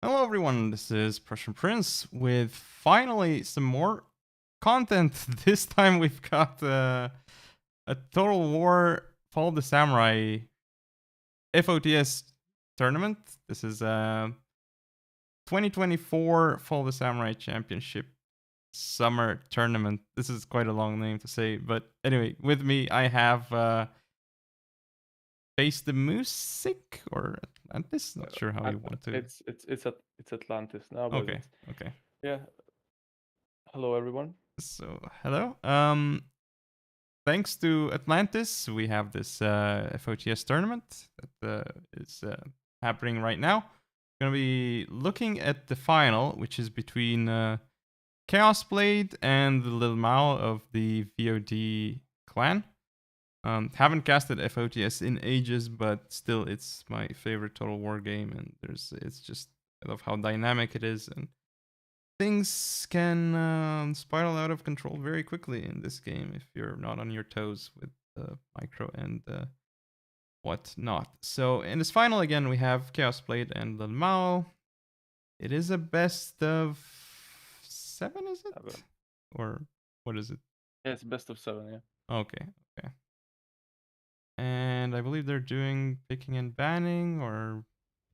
Hello everyone, this is PrussianPrince with finally some more content. This time we've got a Total War Fall of the Samurai FOTS tournament. This is a 2024 Fall of the Samurai Championship Summer Tournament. This is quite a long name to say, but anyway, with me I have Face the Music or Atlantis? Not sure how you want to. It's Atlantis now, but Okay, okay. yeah. Hello everyone. So hello. Thanks to Atlantis, we have this FOTS tournament that is happening right now. We're going to be looking at the final, which is between Chaos Blade and the LILMAO of the VOD clan. Haven't casted FOTS in ages, but still, it's my favorite Total War game, and it's just I love how dynamic it is, and things can spiral out of control very quickly in this game if you're not on your toes with the micro and whatnot. So in this final again, we have Chaos Blade and LILMAO. It is a best of 7, is it? 7. Or what is it? Yeah, it's best of 7. Yeah. Okay. And I believe they're doing picking and banning, or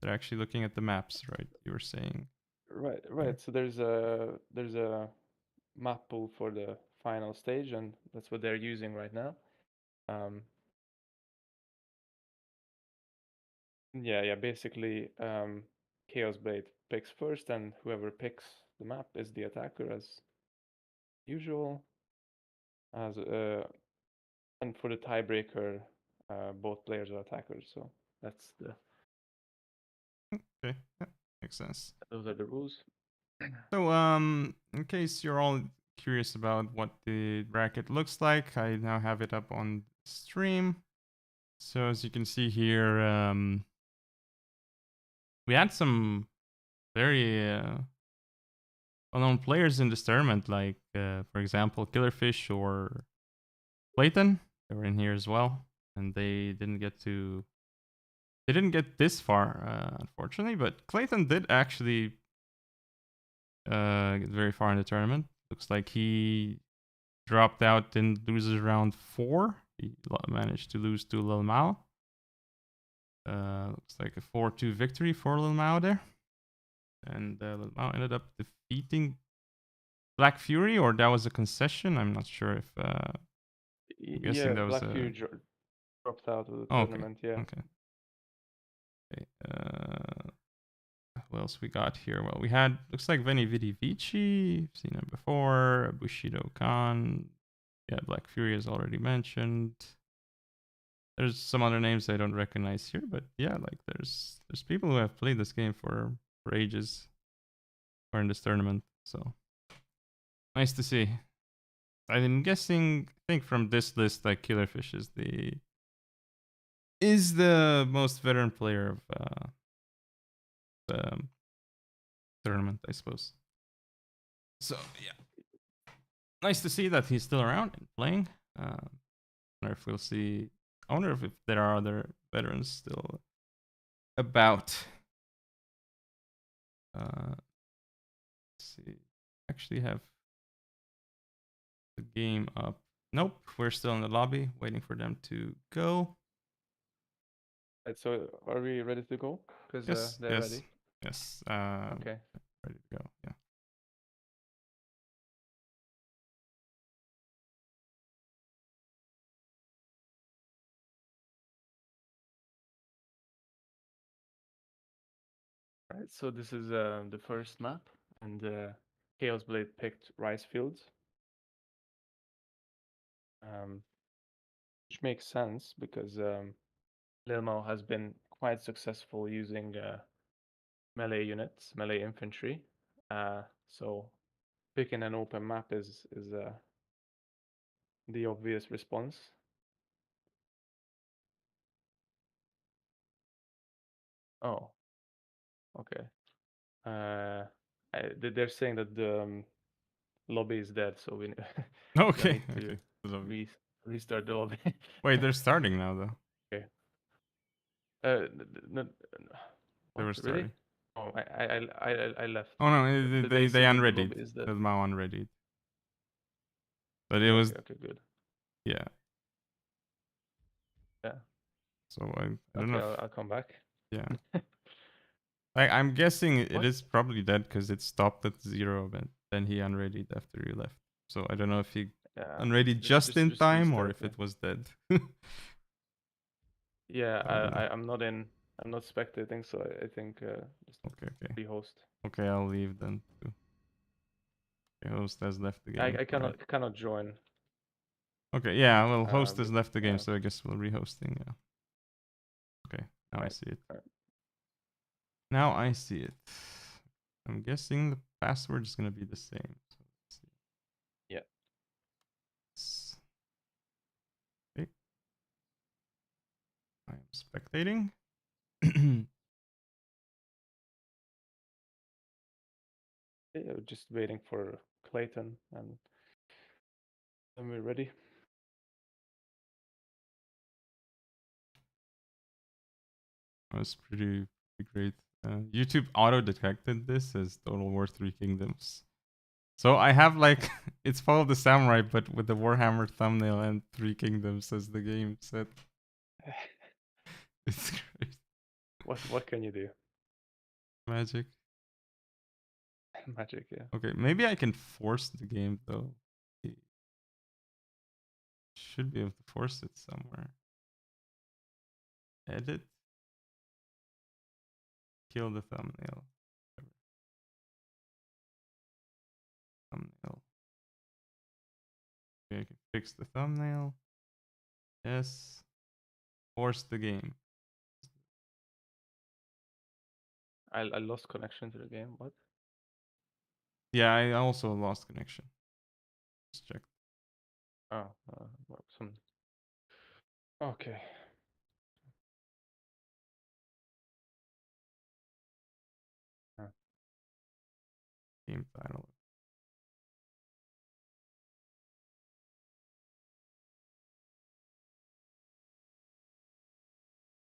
they're actually looking at the maps, right? You were saying. Right. So there's a map pool for the final stage, and that's what they're using right now. Um, yeah. Basically, Chaos Blade picks first, and whoever picks the map is the attacker as usual. As and for the tiebreaker, both players are attackers. So that's the Okay, yeah, makes sense. those are the rules. So, in case you're all curious about what the bracket looks like, I now have it up on stream. So as you can see here, we had some very well-known players in this tournament, like for example, Killerfish or Clayton. They were in here as well, and they didn't get this far, unfortunately. But Clayton did actually get very far in the tournament. Looks like he dropped out in loses round 4. He managed to lose to LILMAO. Looks like a 4-2 victory for LILMAO there. And LILMAO ended up defeating Black Fury, or that was a concession. I'm not sure if. I'm guessing that was Black Fury dropped out of the Oh, tournament. Yeah. Okay. What else we got here? Well, we had looks like Veni Vidi Vici. Seen him before. Bushido Khan. Yeah, Black Fury is already mentioned. There's some other names I don't recognize here, but yeah, like there's people who have played this game for ages, or in this tournament. So nice to see. I'm guessing. I think from this list, like Killerfish is the most veteran player of the tournament, I suppose. So yeah, nice to see that he's still around and playing. I wonder if we'll see. I wonder if there are other veterans still about. Let's see. Actually have the game up. Nope, we're still in the lobby waiting for them to go. Right, so are we ready to go? Because Yes, they're ready. Yes. Okay. Ready to go. Yeah. Right. So this is the first map, and Chaos Blade picked rice fields, which makes sense because LILMAO has been quite successful using melee units, melee infantry. So picking an open map is the obvious response. Oh, okay. They're saying that the lobby is dead, so we Okay. need to restart the lobby. Wait, they're starting now though. Okay. They What? were Really? starting. Oh, I left. Oh no, they Say the unreadied. lobby is dead. LILMAO unreadied. But it Okay, was okay, good. yeah. Yeah. So I don't know Okay, if I'll come back. yeah. I'm guessing it What? is probably dead because it stopped at 0, but then he unreadied after you left. So I don't know if he Yeah. unreadied just in Just time or restart, if yeah. it was dead. Yeah, I don't know. I'm not in. I'm not spectating, so I think just Okay. rehost. Okay, I'll leave then too. Okay, host has left the game. I Alright. cannot join. Okay, yeah, well, host has But left the game, yeah. so I guess we'll rehosting, yeah. Okay, now I Alright. see it. Alright. Now I see it. I'm guessing the password is gonna be the same. So let's see. Yeah. Okay. I'm spectating. Yeah, just waiting for Clayton, and then we're ready. That's pretty great. YouTube auto detected this as Total War 3 Kingdoms. So I have like it's Fall of the Samurai, but with the Warhammer thumbnail and 3 Kingdoms as the game set. It's great. What can you do? Magic. Magic, yeah. Okay, maybe I can force the game though. Should be able to force it somewhere. Edit. Kill the thumbnail. Thumbnail. Okay, I can fix the thumbnail. Yes. Force the game. I lost connection to the game. What? Yeah, I also lost connection. Just check. Oh, well, some. Okay. Game title.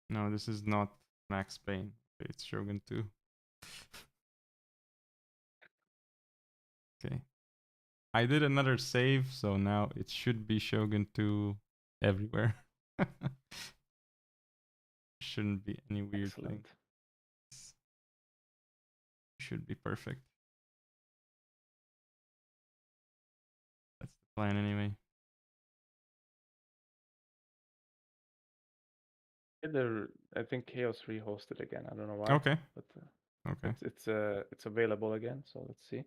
No, this is not Max Payne. Okay, it's Shogun 2. Okay. I did another save, so now it should be Shogun 2 everywhere. Shouldn't be any weird thing. Excellent. Should be perfect. That's the plan anyway. I think Chaos rehosted again. I don't know why. Okay. But Okay. it's available again. So let's see.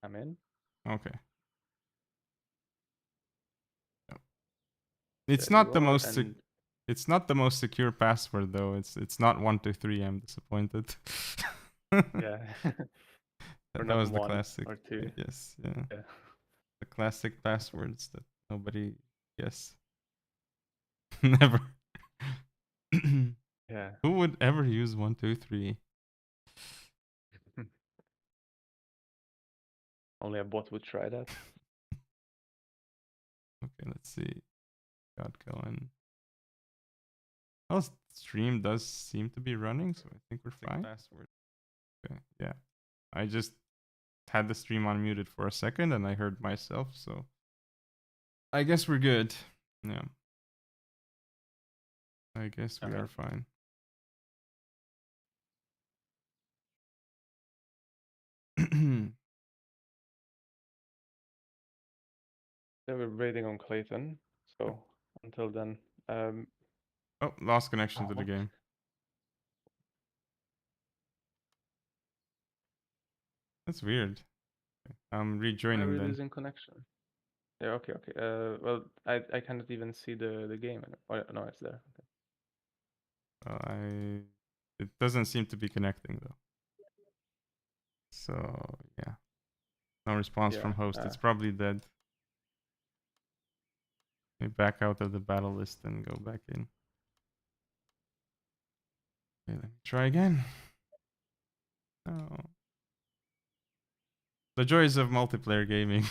I'm in. Okay. It's There not you the are, most and it's not the most secure password though. It's not 123. I'm disappointed. yeah, or That not was the 1 classic. or 2. Yes, yeah. Yeah. The classic passwords that nobody guess. Never. Yeah. Who would ever use 123? Only a bot would try that. Okay, let's see. Got going. Oh, stream does seem to be running, so I think we're fine. Password. Okay, yeah. I just had the stream unmuted for a second and I heard myself, so I guess we're good. Yeah. I guess we are fine. They were waiting on Clayton. So until then, oh, lost connection to the what? game. That's weird. I'm Why are rejoining we then. losing connection? Yeah. Okay. Okay. Well, I cannot even see the game. Oh, no, it's there. Okay. It doesn't seem to be connecting though. So yeah. No response Yeah. from host. It's probably dead. Let me back out of the battle list and go back in. Okay, let me try again. Oh. The joys of multiplayer gaming.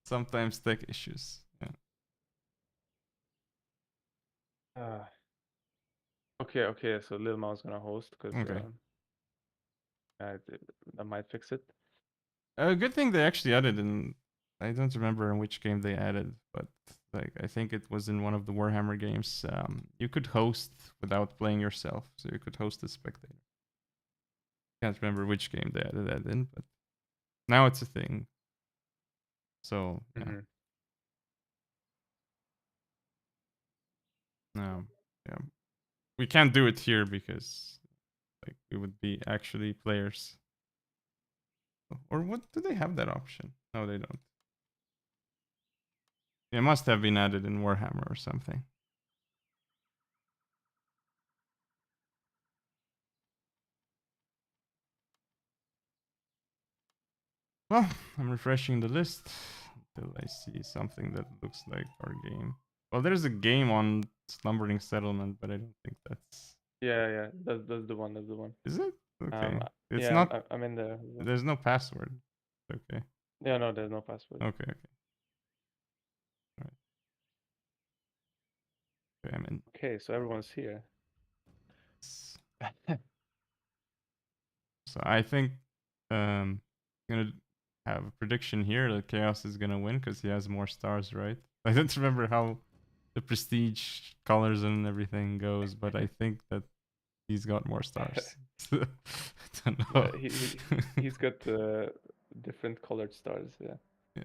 Sometimes tech issues. Yeah. Okay. So LILMAO is gonna host because Okay. that might fix it. A good thing they actually added in. I don't remember in which game they added, but like I think it was in one of the Warhammer games. You could host without playing yourself, so you could host a spectator. Can't remember which game they added that in, but now it's a thing. So yeah, Mm-hmm. no, yeah, we can't do it here because like we would be actually players. Or what? Do they have that option? No, they don't. It must have been added in Warhammer or something. Well, I'm refreshing the list until I see something that looks like our game. Well, there's a game on Slumbering Settlement, but I don't think that's. Yeah. That's the one. That's the one. Is it? Okay. It's Yeah, not. I'm in there. There's no password. Okay. Yeah, no, there's no password. Okay. Okay. All right. Okay, I'm in. Okay, so everyone's here. So I think I'm gonna have a prediction here that Chaos is gonna win because he has more stars, right? I don't remember how the prestige colors and everything goes, but I think that he's got more stars. I don't know. Yeah, he's got different colored stars. Yeah. Yeah.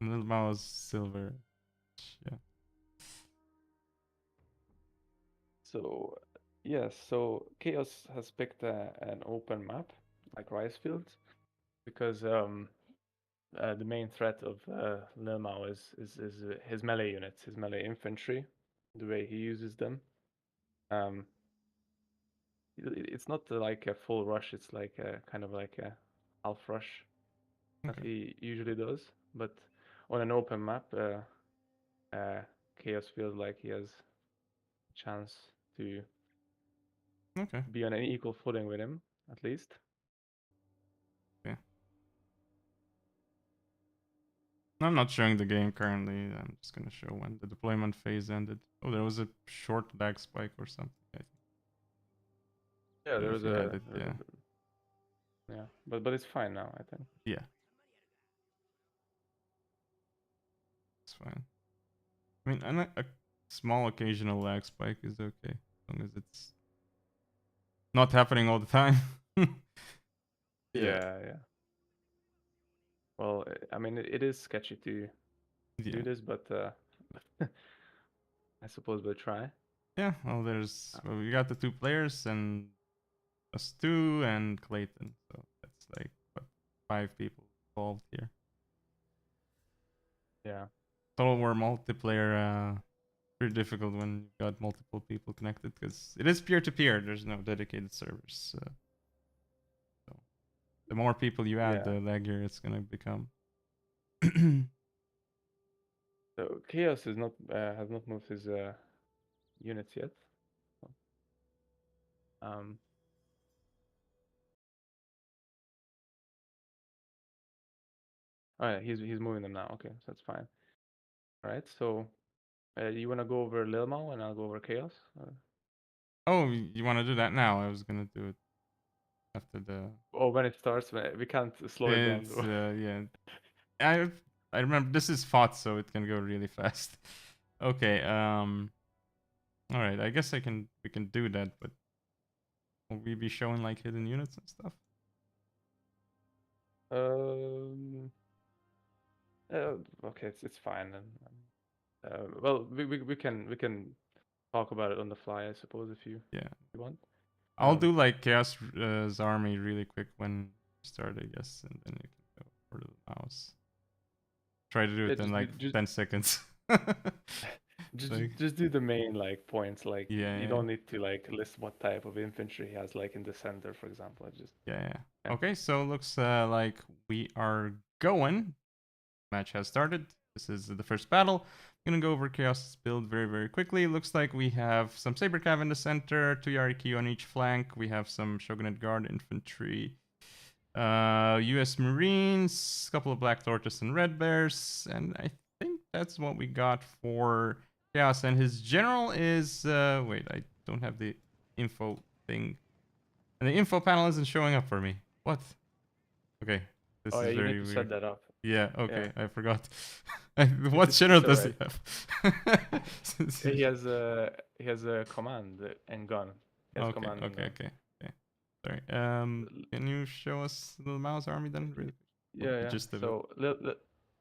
LILMAO is silver. Yeah. So yes, so Chaos has picked an open map like rice fields because the main threat of LILMAO is his melee units, his melee infantry, the way he uses them. Um, it's not like a full rush; it's like a kind of like a half rush that Okay. he usually does. But on an open map, Chaos feels like he has a chance to Okay. be on an equal footing with him, at least. Okay. I'm not showing the game currently. I'm just gonna show when the deployment phase ended. Oh, there was a short lag spike or something. I think. Yeah, If you had it, yeah. Yeah, but it's fine now, I think. Yeah. It's fine. I mean, a small occasional lag spike is okay, as long as it's not happening all the time. Yeah. Yeah. Well, I mean, it is sketchy to Yeah. do this, but I suppose we'll try. Yeah. Well, well, we got the two players and us two and Clayton, so that's like what 5 people involved here. Yeah. Total War multiplayer, pretty difficult when you've got multiple people connected because it is peer to peer. There's no dedicated servers. So the more people you add, Yeah. the laggier it's gonna become. So Chaos is not has not moved his units yet. Um. Oh yeah, he's moving them now. Okay, so that's fine. All right. So you wanna go over LILMAO and I'll go over Chaos? Oh, you want to do that now? I was gonna do it after the. Oh, when it starts, we can't slow it down It's though. yeah. I I remember this is FOT, so it can go really fast. Okay. All right. I guess we can do that, but will we be showing like hidden units and stuff? Um. Okay, it's fine then. Well, we can talk about it on the fly, I suppose, if you Yeah. want. I'll do like Chaos' army really quick when you start, I guess, and then you can go for the mouse. Try to do Yeah, it in like 10 seconds. Like, just do the main like points. Like you yeah. don't need to like list what type of infantry he has, like in the center, for example. Just Yeah. yeah. Okay, so looks like we are going. Match has started. This is the first battle. I'm gonna go over Chaos' build very, very quickly. Looks like we have some Saber Cav in the center, 2 Yariki on each flank. We have some Shogunate Guard infantry. US Marines, a couple of Black Tortoise and Red Bears, and I think that's what we got for Chaos. And his general is wait, I don't have the info thing. And the info panel isn't showing up for me. What? Okay. This Oh is yeah, you need very to set weird. that up. Yeah, Yeah. okay, I forgot. What general It's does he alright. have? He has a command and gun. He has Okay, command and okay, gun. okay, okay. Sorry. Can you show us the mouse army then? Really? Yeah, The yeah. gist of it. So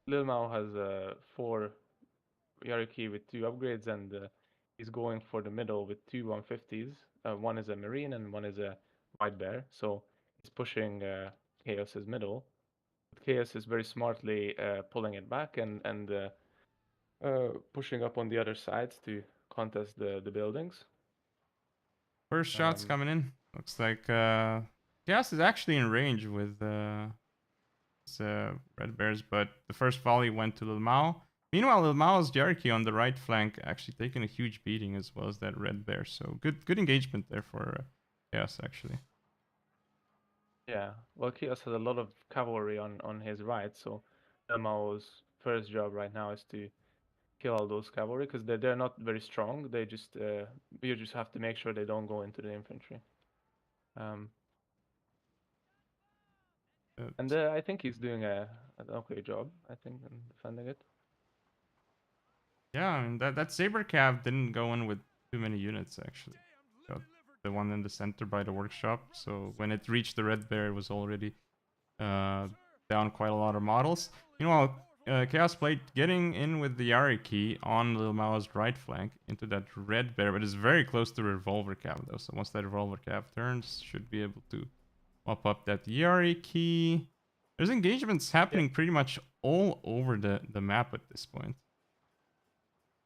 LILMAO has 4 hierarchy with 2 upgrades, and he's going for the middle with 2 150s. One is a Marine and one is a White Bear. So he's pushing Chaos's middle. Chaos is very smartly pulling it back and pushing up on the other sides to contest the buildings. First shots Um, coming in. Looks like Chaos is actually in range with Red Bears, but the first volley went to LILMAO. Meanwhile, LILMAO's hierarchy on the right flank actually taking a huge beating as well as that Red Bear. So good engagement there for Chaos actually. yeah, well, Chaos has a lot of cavalry on his right, so LILMAO's first job right now is to kill all those cavalry because they're not very strong. They just you just have to make sure they don't go into the infantry. Um, and I think he's doing an okay job. I think in defending it. Yeah, I mean, that Saber Cav didn't go in with too many units actually. Got the one in the center by the workshop. So when it reached the Red Bear, it was already down quite a lot of models. Meanwhile, Chaos Blade getting in with the Yari key on Lil Mao's right flank into that Red Bear, but is very close to Revolver Cav though. So once that Revolver Cav turns, should be able to mop up that Yari key. There's engagements Yeah. happening pretty much all over the map at this point.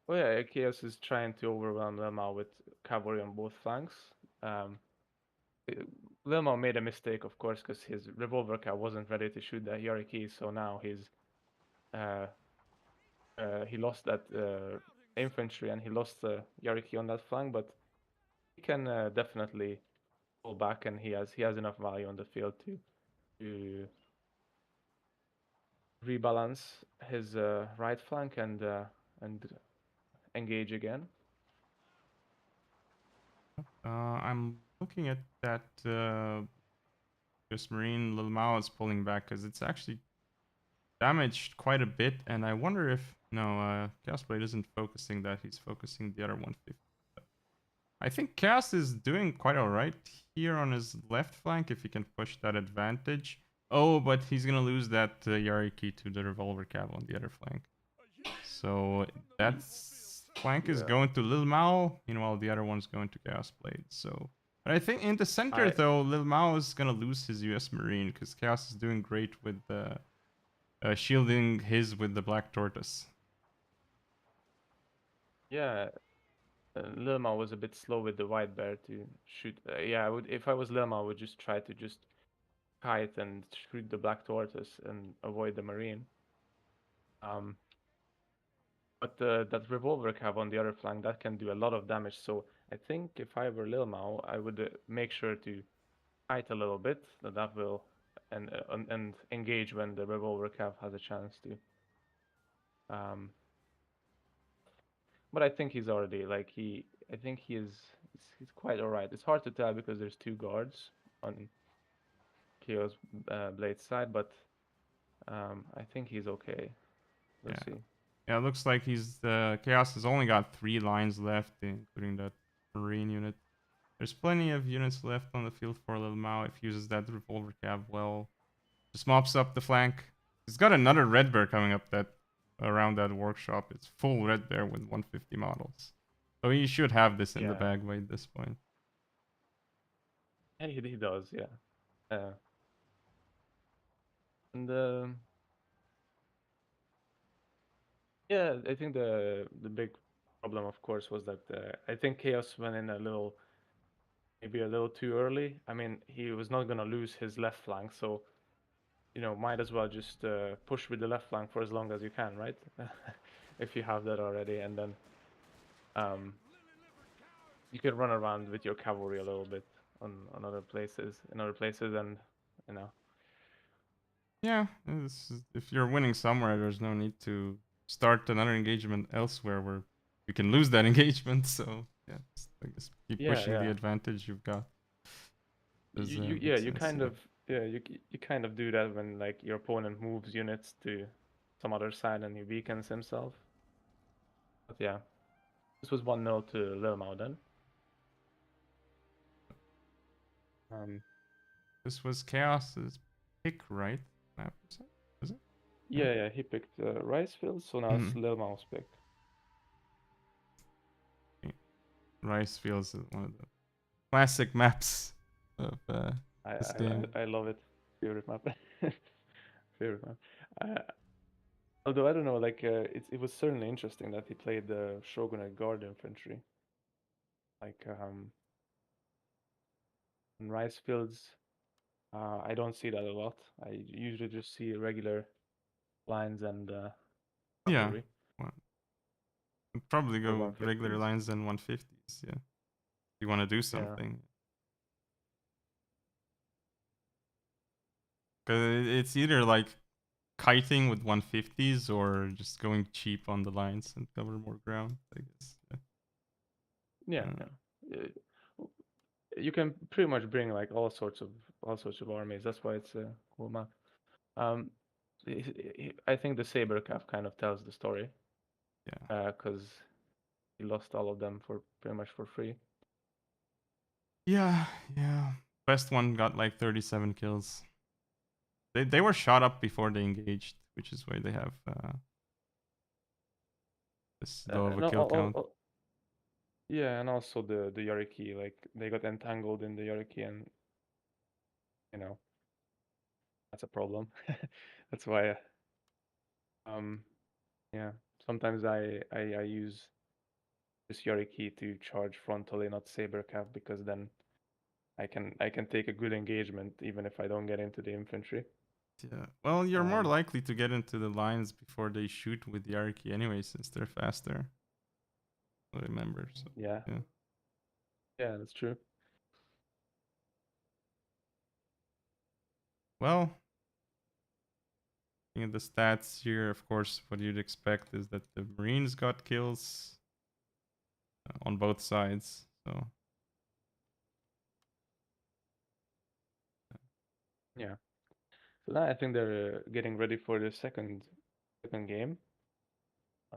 Oh yeah, Chaos is trying to overwhelm LILMAO with cavalry on both flanks. Um, LILMAO made a mistake, of course, because his revolver cap wasn't ready to shoot that hierarchy, so now uh, he lost that infantry and he lost the hierarchy on that flank, but he can definitely pull back, and he has enough value on the field to rebalance his right flank and engage again. I'm looking at that US Marine Lil Mao is pulling back because it's actually damaged quite a bit, and I wonder if no, Chaos Blade isn't focusing that; he's focusing the other 150. I think Chaos is doing quite alright here on his left flank if he can push that advantage. Oh, but he's gonna lose that Yari key to the Revolver Cav on the other flank. So that flank is Yeah. going to Lil Mao, meanwhile the other one's going to Chaos Blade. So, but I think in the center I though, Lil Mao is gonna lose his US Marine because Chaos is doing great with shielding his with the Black Tortoise. Yeah, LILMAO was a bit slow with the white bear to shoot. Yeah, I would if I was LILMAO, I would just try to just kite and shoot the black tortoise and avoid the marine. Um, but that revolver cav on the other flank that can do a lot of damage. So I think if I were LILMAO, I would make sure to kite a little bit. That will and engage when the revolver cav has a chance to. Um, but I think he's already like he. I think he's quite alright. It's hard to tell because there's 2 guards on Chaos Blade's side, but I think he's okay. We'll Yeah, see. yeah. It looks like he's Chaos has only got 3 lines left, including that Marine unit. There's plenty of units left on the field for Lil Mao if he uses that revolver cab well. Just mops up the flank. He's got another red bear coming up that around that workshop. It's full red bear with 150 models. So he should have this in the Yeah, bag by this point. yeah, he does. Yeah, and yeah, I think the big problem, of course, was that I think Chaos went in maybe a little too early. I mean, he was not gonna lose his left flank, so might as well just push with the left flank for as long as you can, right? If you have that already, and then um, you can run around with your cavalry a little bit on other places, in other places, and you know. Yeah, if you're winning somewhere, there's no need to start another engagement elsewhere where you can lose that engagement. So yeah, I guess keep Yeah, pushing the yeah. advantage you've got. Does Yeah, make sense? Yeah. you kind of do that when like your opponent moves units to some other side and he weakens himself. But yeah, this was 1-0 to LILMAO then. Um, This was Chaos's pick, right? Map, is it? Yeah. yeah, he picked Ricefield, so now it's Mhm. LILMAO's pick. Okay. Rice feels one of the classic maps of this game. I love it. Favorite map. Favorite map. Although I don't know, like it was certainly interesting that he played the Shogunate Guard infantry. Like in rice fields, I don't see that a lot. I usually just see regular lines and Yeah. cavalry Well, I'd probably or go regular 150s. lines and 150s. Yeah. If you want to do Yeah, something. Because it's either like kiting with 150s or just going cheap on the lines and cover more ground, I guess. yeah, Yeah. yeah. You can pretty much bring like all sorts of armies. That's why it's a cool map. Um, I think the saber calf kind of tells the story. Yeah. Because he lost all of them for pretty much for free. Yeah. Yeah. Best one got like 37 kills. They were shot up before they engaged, which is why they have this low of a And kill count. yeah, and also the Yariki, like they got entangled in the Yariki, and you know that's a problem. That's why, um, yeah, sometimes I use this Yariki to charge frontally, not saber cap, because then I can take a good engagement even if I don't get into the infantry. Yeah. Well, you're more Um, likely to get into the lines before they shoot with the Yariki anyway, since they're faster. I remember. So yeah, yeah. yeah, that's true. Well, looking at the stats here, of course, what you'd expect is that the Marines got kills on both sides. So Yeah. So now I think they're getting ready for the second game,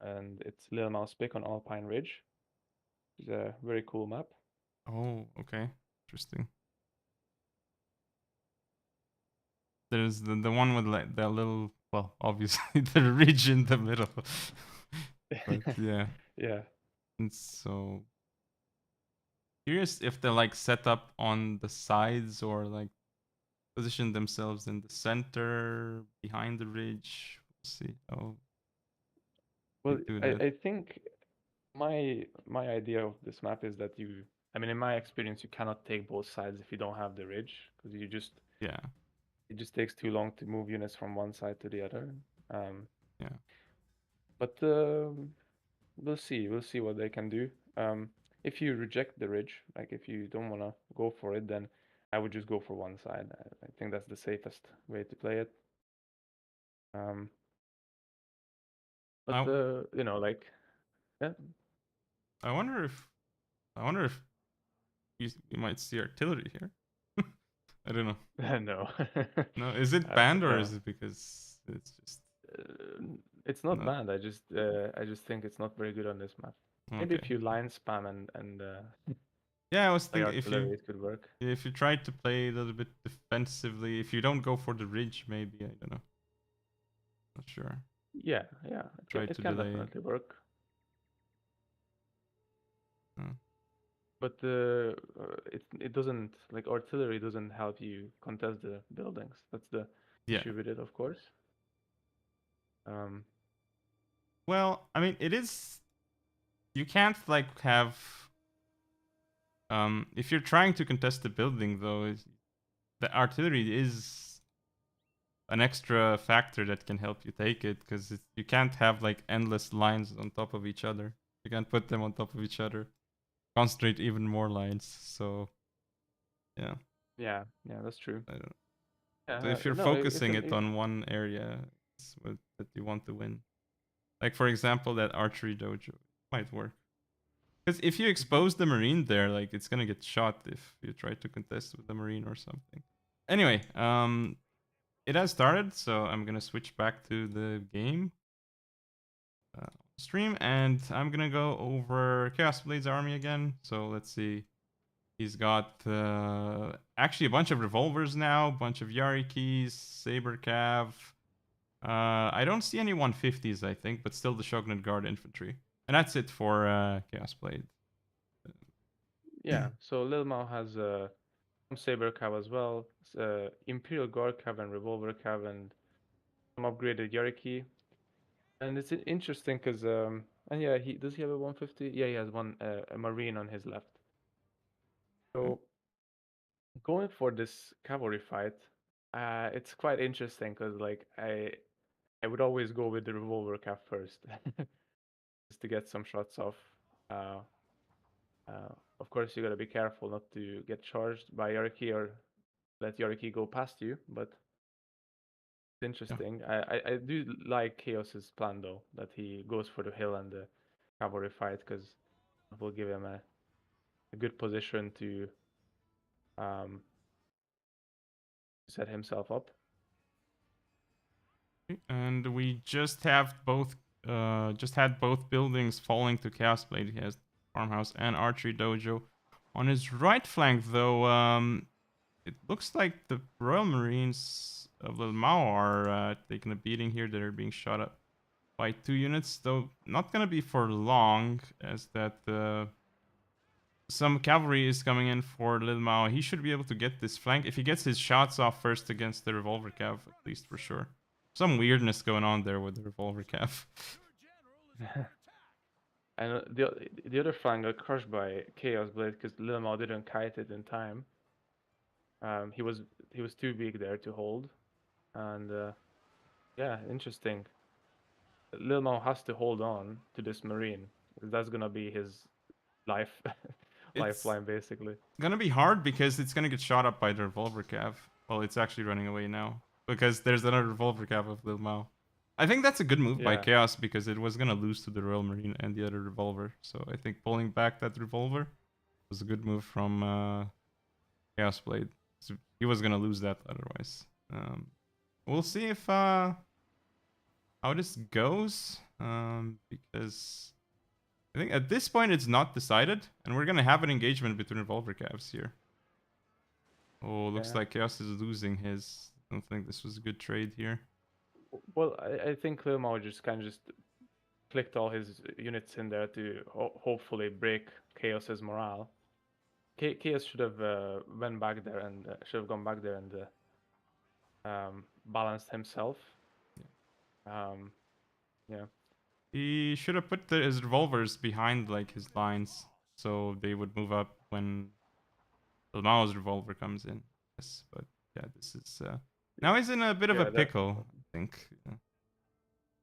and it's Little Mouse Pick on Alpine Ridge. It's a very cool map. oh, okay, interesting. There's the one with like the little, well, obviously the ridge in the middle, but yeah. Yeah. And so curious if they're like set up on the sides or like position themselves in the center behind the ridge. We'll see how they Well, do that. I think my idea of this map is that I mean, in my experience, you cannot take both sides if you don't have the ridge, because Yeah, it just takes too long to move units from one side to the other. Um, yeah. but we'll see what they can do. If you reject the ridge, like if you don't want to go for it, then I would just go for one side. I think that's the safest way to play it. Um, but I like yeah, I wonder if I wonder if you might see artillery here. I don't know. no, No, is it banned or no, is it because it's just uh, it's not not bad. I just think it's not very good on this map. Maybe okay? if you line spam and Yeah, I was play thinking artillery, it could work. if you try to play a little bit defensively, if you don't go for the ridge, maybe I don't know. Not sure. Yeah, yeah, Try it to can delay. definitely work. Uh, But it doesn't like artillery doesn't help you contest the buildings. That's the yeah. issue with it, of course. Um, Well, I mean, it is. You can't like have. If you're trying to contest the building, though, the artillery is an extra factor that can help you take it because you can't have like endless lines on top of each other. You can't put them on top of each other. Concentrate even more lines. So yeah, yeah, yeah, that's true. I don't. So if you're No, if focusing you, it on one area, it's what that you want to win. Like for example, that archery dojo might work. Because if you Mhm. expose the marine there, like it's gonna get shot if you try to contest with the marine or something. Anyway, it has started, so I'm gonna switch back to the game stream, and I'm gonna go over Chaos Blade's army again. So let's see. He's got actually a bunch of revolvers now, a bunch of Yari keys, Saber Cav. I don't see any 150s, I think, but still the Shogunate Guard infantry. And that's it for Chaos Blade. yeah. So LILMAO has some Saber Cav as well, Imperial Guard Cav and Revolver Cav and some upgraded Yariki. And it's interesting because and yeah, he does he have a 150? Yeah, he has one a Marine on his left. Okay. So going for this cavalry fight, it's quite interesting because like I would always go with the Revolver Cav first, just to get some shots off. Uh, of course, you gotta be careful not to get charged by Yariki or let Yariki go past you, but it's Yeah. interesting. I do like Chaos's plan though, that he goes for the hill and the cavalry fight because it will give him a good position to um, set himself up. And we just had both buildings falling to Chaos Blade. He has farmhouse and archery dojo. On his right flank, though, it looks like the Royal Marines of LILMAO are taking a beating here. They're being shot up by 2 units, though not gonna be for long, as that some cavalry is coming in for LILMAO. He should be able to get this flank if he gets his shots off first against the revolver cav, at least for sure. Some weirdness going on there with the revolver cav. And the other flank got crushed by Chaos Blade because LILMAO didn't kite it in time. He was too big there to hold, and yeah, interesting. LILMAO has to hold on to this Marine. That's gonna be his life It's lifeline basically. gonna be hard because it's gonna get shot up by the revolver cav. Well, it's actually running away now because there's another revolver cav of LILMAO. I think that's a good move by Yeah, Chaos because it was gonna lose to the Royal Marine and the other revolver. So I think pulling back that revolver was a good move from Chaos Blade. So he was gonna lose that otherwise. We'll see if how this goes. Because I think at this point it's not decided, and we're gonna have an engagement between revolver cavs here. Oh, looks yeah. like Chaos is losing his. I don't think this was a good trade here. Well, I think LILMAO just kind of just clicked all his units in there to hopefully break Chaos's morale. Chaos should have went back there and should have gone back there and balanced himself. Um, yeah, He should have put his revolvers behind like his lines, so they would move up when LILMAO's revolver comes in. Yes, but yeah, this is now he's in a bit of a yeah, that. pickle, I think.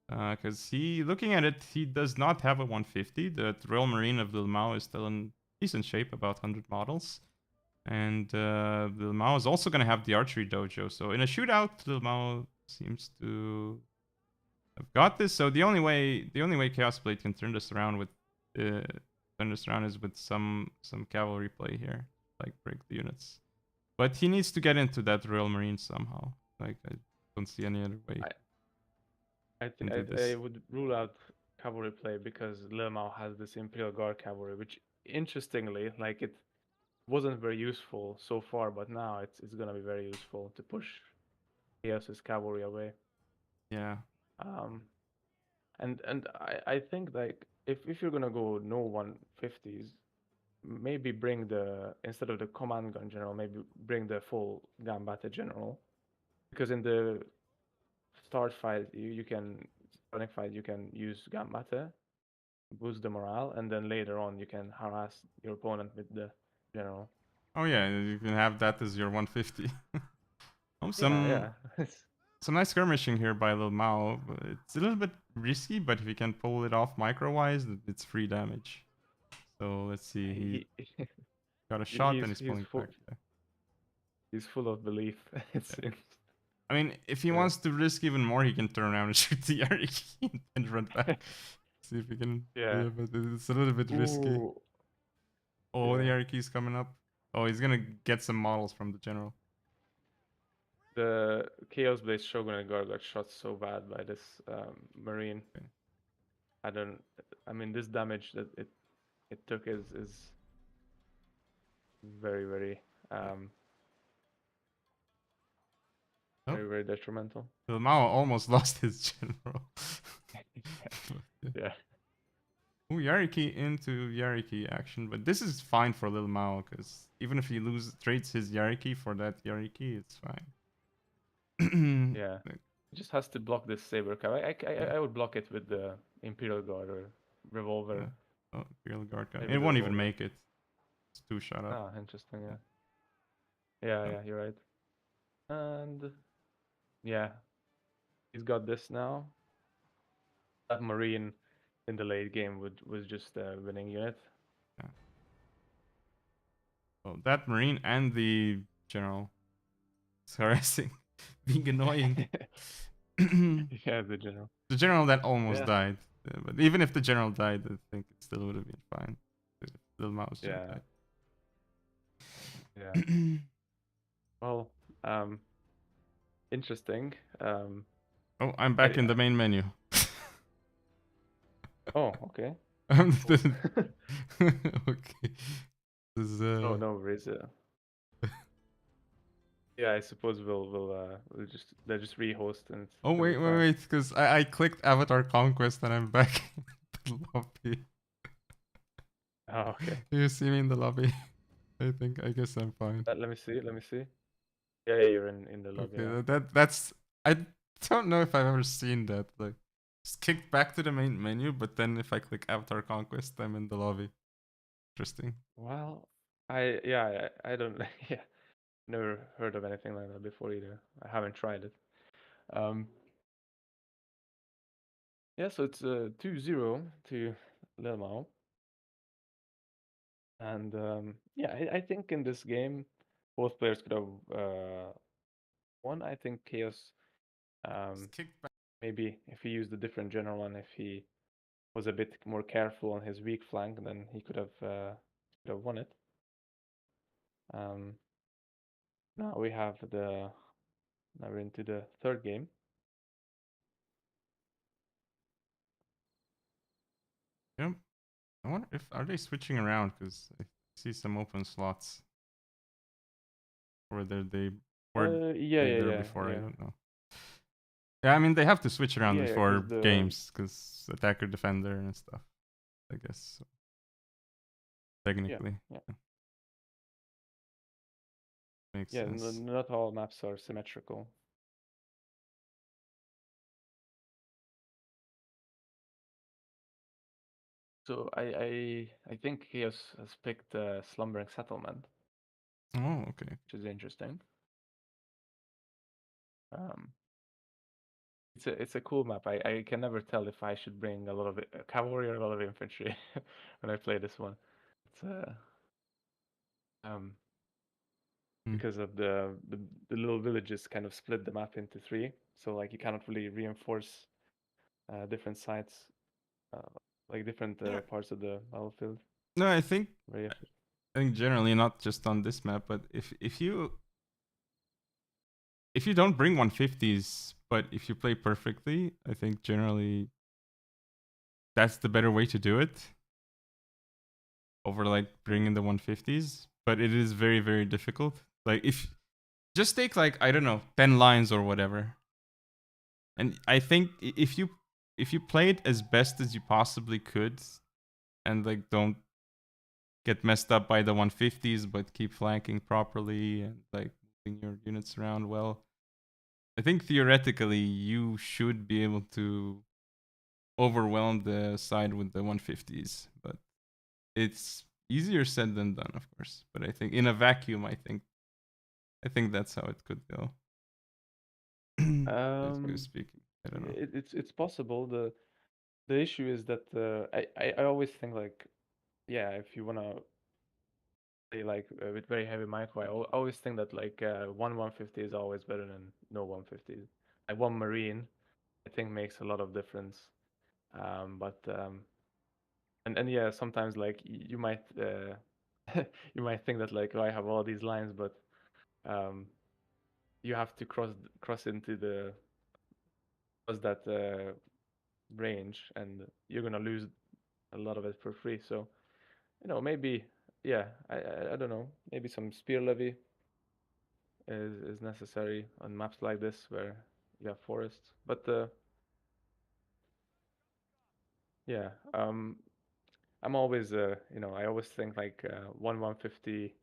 Because he, looking at it, he does not have a 150. The Royal Marine of LILMAO is still in decent shape, about 100 models. And LILMAO is also going to have the archery dojo. So in a shootout, LILMAO seems to have got this. So the only way Chaos Blade can turn this around is with some cavalry play here, like break the units. But he needs to get into that Royal Marine somehow. Like I don't see any other way I to think do I this. would rule out cavalry play because LILMAO has this Imperial Guard cavalry, which interestingly, like it wasn't very useful so far, but now it's gonna be very useful to push Chaos's cavalry away. Yeah. Um, and I think like if you're gonna go no 150s, maybe bring the instead of the command gun general, maybe bring the full Gambate general, because in the start fight you can starting fight you can use Gambate, boost the morale, and then later on you can harass your opponent with the general. Oh yeah, you can have that as your 150. Oh, Yeah, some yeah. some nice skirmishing here by Lil Mao. It's a little bit risky, but if you can pull it off micro-wise, it's free damage. So let's see. He he got a shot and he's he's pulling full back. Yeah. he's full of belief. It Yeah. seems. I mean, if he Yeah. wants to risk even more, he can turn around and shoot the Yariki and run back. See if he can. Yeah. Yeah, but it's a little bit risky. Ooh. Oh, the Yeah. Yariki's coming up. Oh, he's gonna get some models from the general. The Chaos Blade Shogun guard got shot so bad by this Marine. Okay. I don't. I mean, this damage that it took is very very Oh, very detrimental. LILMAO almost lost his general. Yeah. Ooh, Yariki into Yariki action, but this is fine for LILMAO because even if he trades his Yariki for that Yariki, it's fine. Yeah. Like, It just has to block this Saber Cab. yeah, I would block it with the Imperial Guard or yeah. Revolver. Oh, Imperial Guard guy. Maybe It the won't even Revolver. make it. It's too shot up. Ah, interesting. Yeah. Yeah. Yeah, Oh, yeah, you're right. And yeah, he's got this now. That Marine in the late game was just a winning unit. yeah. Oh, that Marine and the General. It's harassing. Being annoying. The Yeah, the general. General that almost Yeah. died. But even if the General died, I think it still would have been fine. If Little Mouse just Yeah. died. Yeah. Well, interesting. Oh, I'm back in the main menu. Oh, okay. Okay. This is, Oh, no worries. Yeah, I suppose we'll just they'll just rehost and Oh, it'll be fine. wait, because I clicked Avatar Conquest and I'm back in the lobby. Oh, okay. You see me in the lobby? I guess I'm fine. Let me see. Let me see. Yeah, yeah, you're in the lobby Okay, now. that's I don't know if I've ever seen that. Like, just kicked back to the main menu, but then if I click Avatar Conquest, I'm in the lobby. Interesting. Well, I don't yeah, never heard of anything like that before either. I haven't tried it. Um, yeah, so it's 2-0 to LILMAO. And yeah, I think in this game, both players could have won. I think Chaos, Just kicked back. maybe if he used a different general and if he was a bit more careful on his weak flank, then he could have won it. Um, now we have now we're into the third game. Yep. I wonder if are they switching around because I see some open slots, or whether they were Yeah, they yeah, there yeah, before. I yeah, don't know. Yeah, I mean they have to switch around yeah, yeah, before because the games because attacker defender and stuff. I guess so, yeah, technically. yeah, Yeah, makes yeah. sense. Not all maps are symmetrical. So I think Chaos has picked Slumbering Settlement, Oh, okay. which is interesting. Um, it's a cool map. I can never tell if I should bring a lot of cavalry or a lot of infantry when I play this one. It's um Hmm. because of the little villages kind of split the map into three, so like you cannot really reinforce different sites, uh, like different Yeah. parts of the battlefield. No, Very efficient. I think generally not just on this map, but if you don't bring 150s, but if you play perfectly, I think generally that's the better way to do it over like bringing the 150s. But it is very, very difficult. Like, if just take like, I don't know, 10 lines or whatever. And I think if you play it as best as you possibly could and like don't get messed up by the 150s but keep flanking properly and like moving your units around well, I think theoretically you should be able to overwhelm the side with the 150s, but it's easier said than done, of course. But I think in a vacuum, I think that's how it could go. Basically Um, speaking, I don't know. it's possible. The issue is that I always think like, yeah, if you wanna like with very heavy micro, I always think that like one 150 is always better than no 150. Like one Marine, I think makes a lot of difference. But and yeah, sometimes like you might you might think that like, oh, I have all these lines, but um, you have to cross into the cross that range, and you're gonna lose a lot of it for free. So maybe yeah, I don't know, maybe some spear levy is necessary on maps like this where you have forests. But yeah, I'm always I always think like one 150,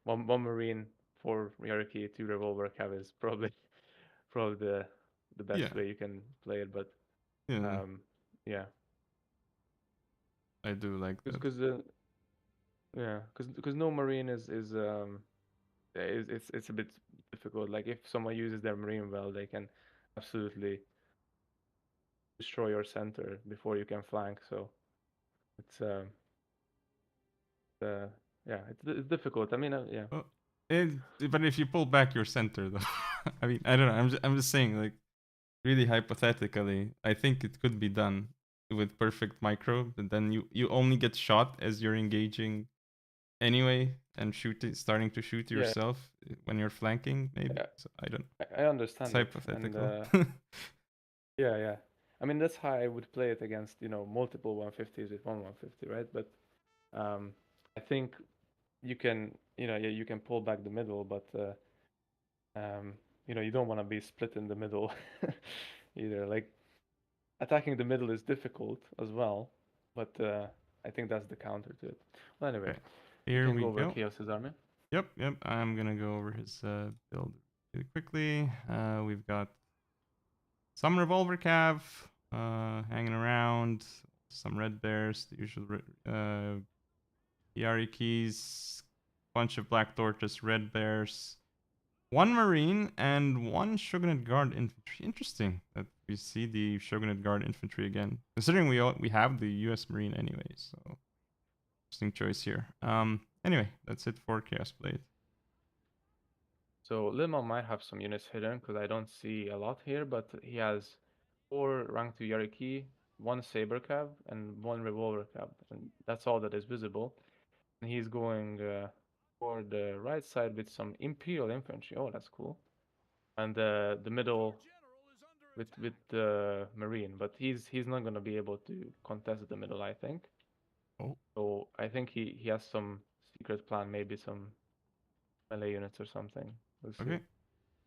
one Marine, four hierarchy, two revolver cav is probably the Yeah, best way you can play it. But yeah, um, yeah, I do like that. because yeah, because no Marine is it's a bit difficult. Like if someone uses their Marine well, they can absolutely destroy your center before you can flank. So it's uh yeah, it's difficult. I mean, yeah, Well, it, but if you pull back your center, though, I mean, I don't know. I'm just saying, like, really hypothetically, I think it could be done with perfect micro, but then you only get shot as you're engaging anyway and starting to shoot yeah, yourself when you're flanking, maybe. yeah. So I don't. I It's understand it, and hypothetical. yeah, yeah. I mean, that's how I would play it against multiple 150s with one 150, right? But um, I think you can yeah, you can pull back the middle, but you don't want to be split in the middle either. Like attacking the middle is difficult as well, but I think that's the counter to it. Well, anyway, Okay, you here can we go over go. Chaos's army. Yep, yep. I'm gonna go over his build really quickly. We've got some revolver cav hanging around, some red bears, the usual Yari keys, bunch of black tortoise, red bears, one marine, and one shogunate guard infantry. Interesting that we see the shogunate guard infantry again, considering we have the U.S. Marine anyway. So interesting choice here. Anyway, that's it for Chaos Blade. So LILMAO might have some units hidden because I don't see a lot here, but he has four rank 2 Yariki, one saber cab, and one revolver cab, and that's all that is visible. And he's going for the right side with some Imperial infantry. Oh, that's cool. And the middle with the Marine, but he's not gonna be able to contest the middle, I think. Oh, So I think he has some secret plan, maybe some melee units or something. We'll see. okay.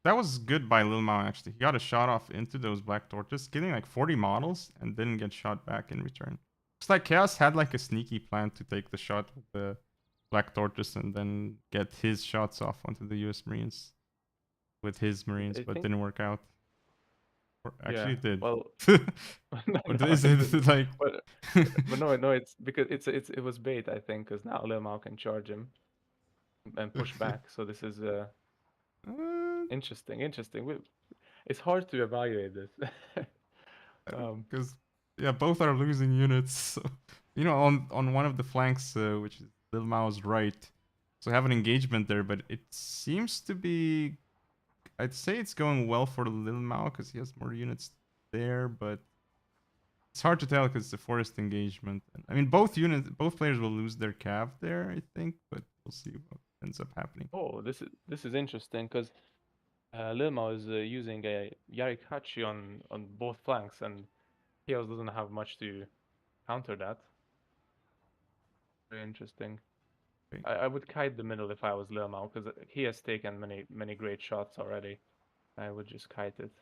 That was good by LILMAO actually. He got a shot off into those black torches, killing like 40 models and didn't get shot back in return. Looks like Chaos had like a sneaky plan to take the shot with the black torches and then get his shots off onto the US Marines with his Marines, I but think didn't work out. Or yeah. actually it did. Well, What no, is it it didn't. like? But no, it's because it was bait, I think, because now LILMAO can charge him and push back. So this is interesting. Interesting. It's hard to evaluate this. Because yeah, both are losing units. So, on one of the flanks, which is Lil Mao's right, so have an engagement there, but it seems to be. I'd say it's going well for Lil Mao because he has more units there, but it's hard to tell because it's a forest engagement. I mean, both players will lose their cav there, I think, but we'll see what ends up happening. Oh, this is interesting because LILMAO is using a Yarikachi on both flanks, and Chaos doesn't have much to counter that. Very interesting. Okay. I would kite the middle if I was LILMAO because he has taken many great shots already. I would just kite it.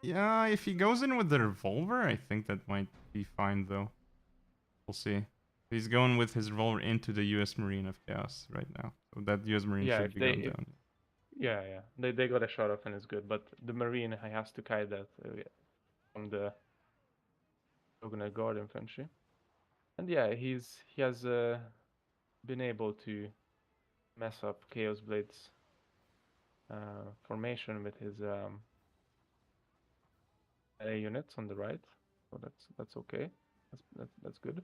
Yeah, if he goes in with the revolver, I think that might be fine though. We'll see. He's going with his revolver into the U.S. Marine of Chaos right now, so that U.S. Marine Yeah, should be gunned down. yeah, they got a shot off and it's good, but the Marine he has to kite that from the Shogunate Guard infantry. And yeah, he has been able to mess up Chaos Blade's formation with his melee units on the right. So that's okay. That's good.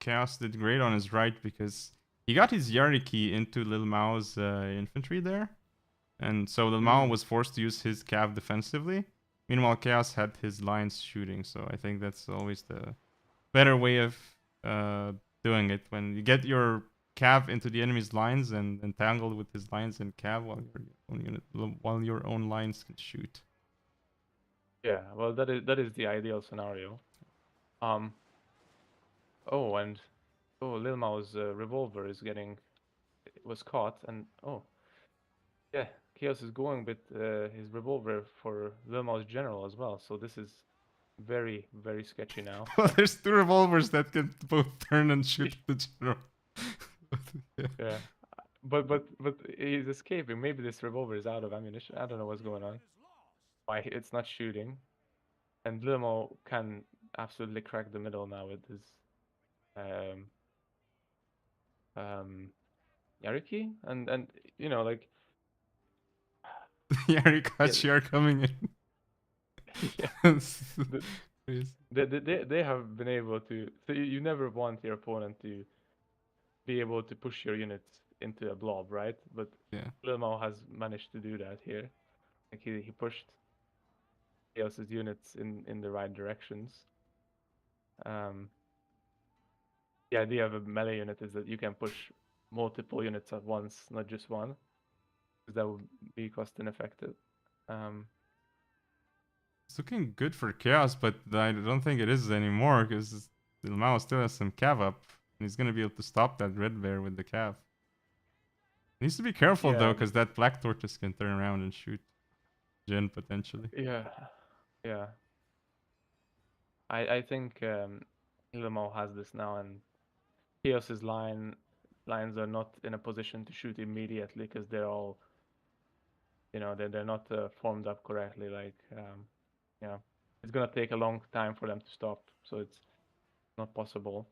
Chaos did great on his right because he got his Yariki into LILMAO's infantry there. And so LILMAO Mm. was forced to use his cav defensively. Meanwhile, Chaos had his lines shooting. So I think that's always the better way of doing it. When you get your cav into the enemy's lines and entangled with his lines and cav while your own lines can shoot. Yeah, well, that is the ideal scenario. Um. Oh, and LILMAO's revolver was caught, and yeah, Chaos is going with his revolver for LILMAO's general as well. So this is very, very sketchy now. Well, there's two revolvers that can both turn and shoot the general. Yeah. Yeah, but he's escaping. Maybe this revolver is out of ammunition. I don't know what's going on. Why it's not shooting? And LILMAO can absolutely crack the middle now with his um um Yariki, and like The yeah, Yarikachi are coming yeah. in. The, Crazy. they have been able to. So you never want your opponent to be able to push your units into a blob, right? But Yeah. LILMAO has managed to do that here. Like he pushed Chaos's units in the right directions. Um, the idea of a melee unit is that you can push multiple units at once, not just one, because that would be cost ineffective. Um, It's looking good for Chaos, but I don't think it is anymore because Mao still has some cav up. And he's gonna be able to stop that red bear with the cav. Needs to be careful though, yeah, because that black tortoise can turn around and shoot Jin potentially. yeah, yeah. I think LILMAO has this now, and Chaos's lines are not in a position to shoot immediately because they're all, they're not formed up correctly. Like, yeah, it's gonna take a long time for them to stop, so it's not possible.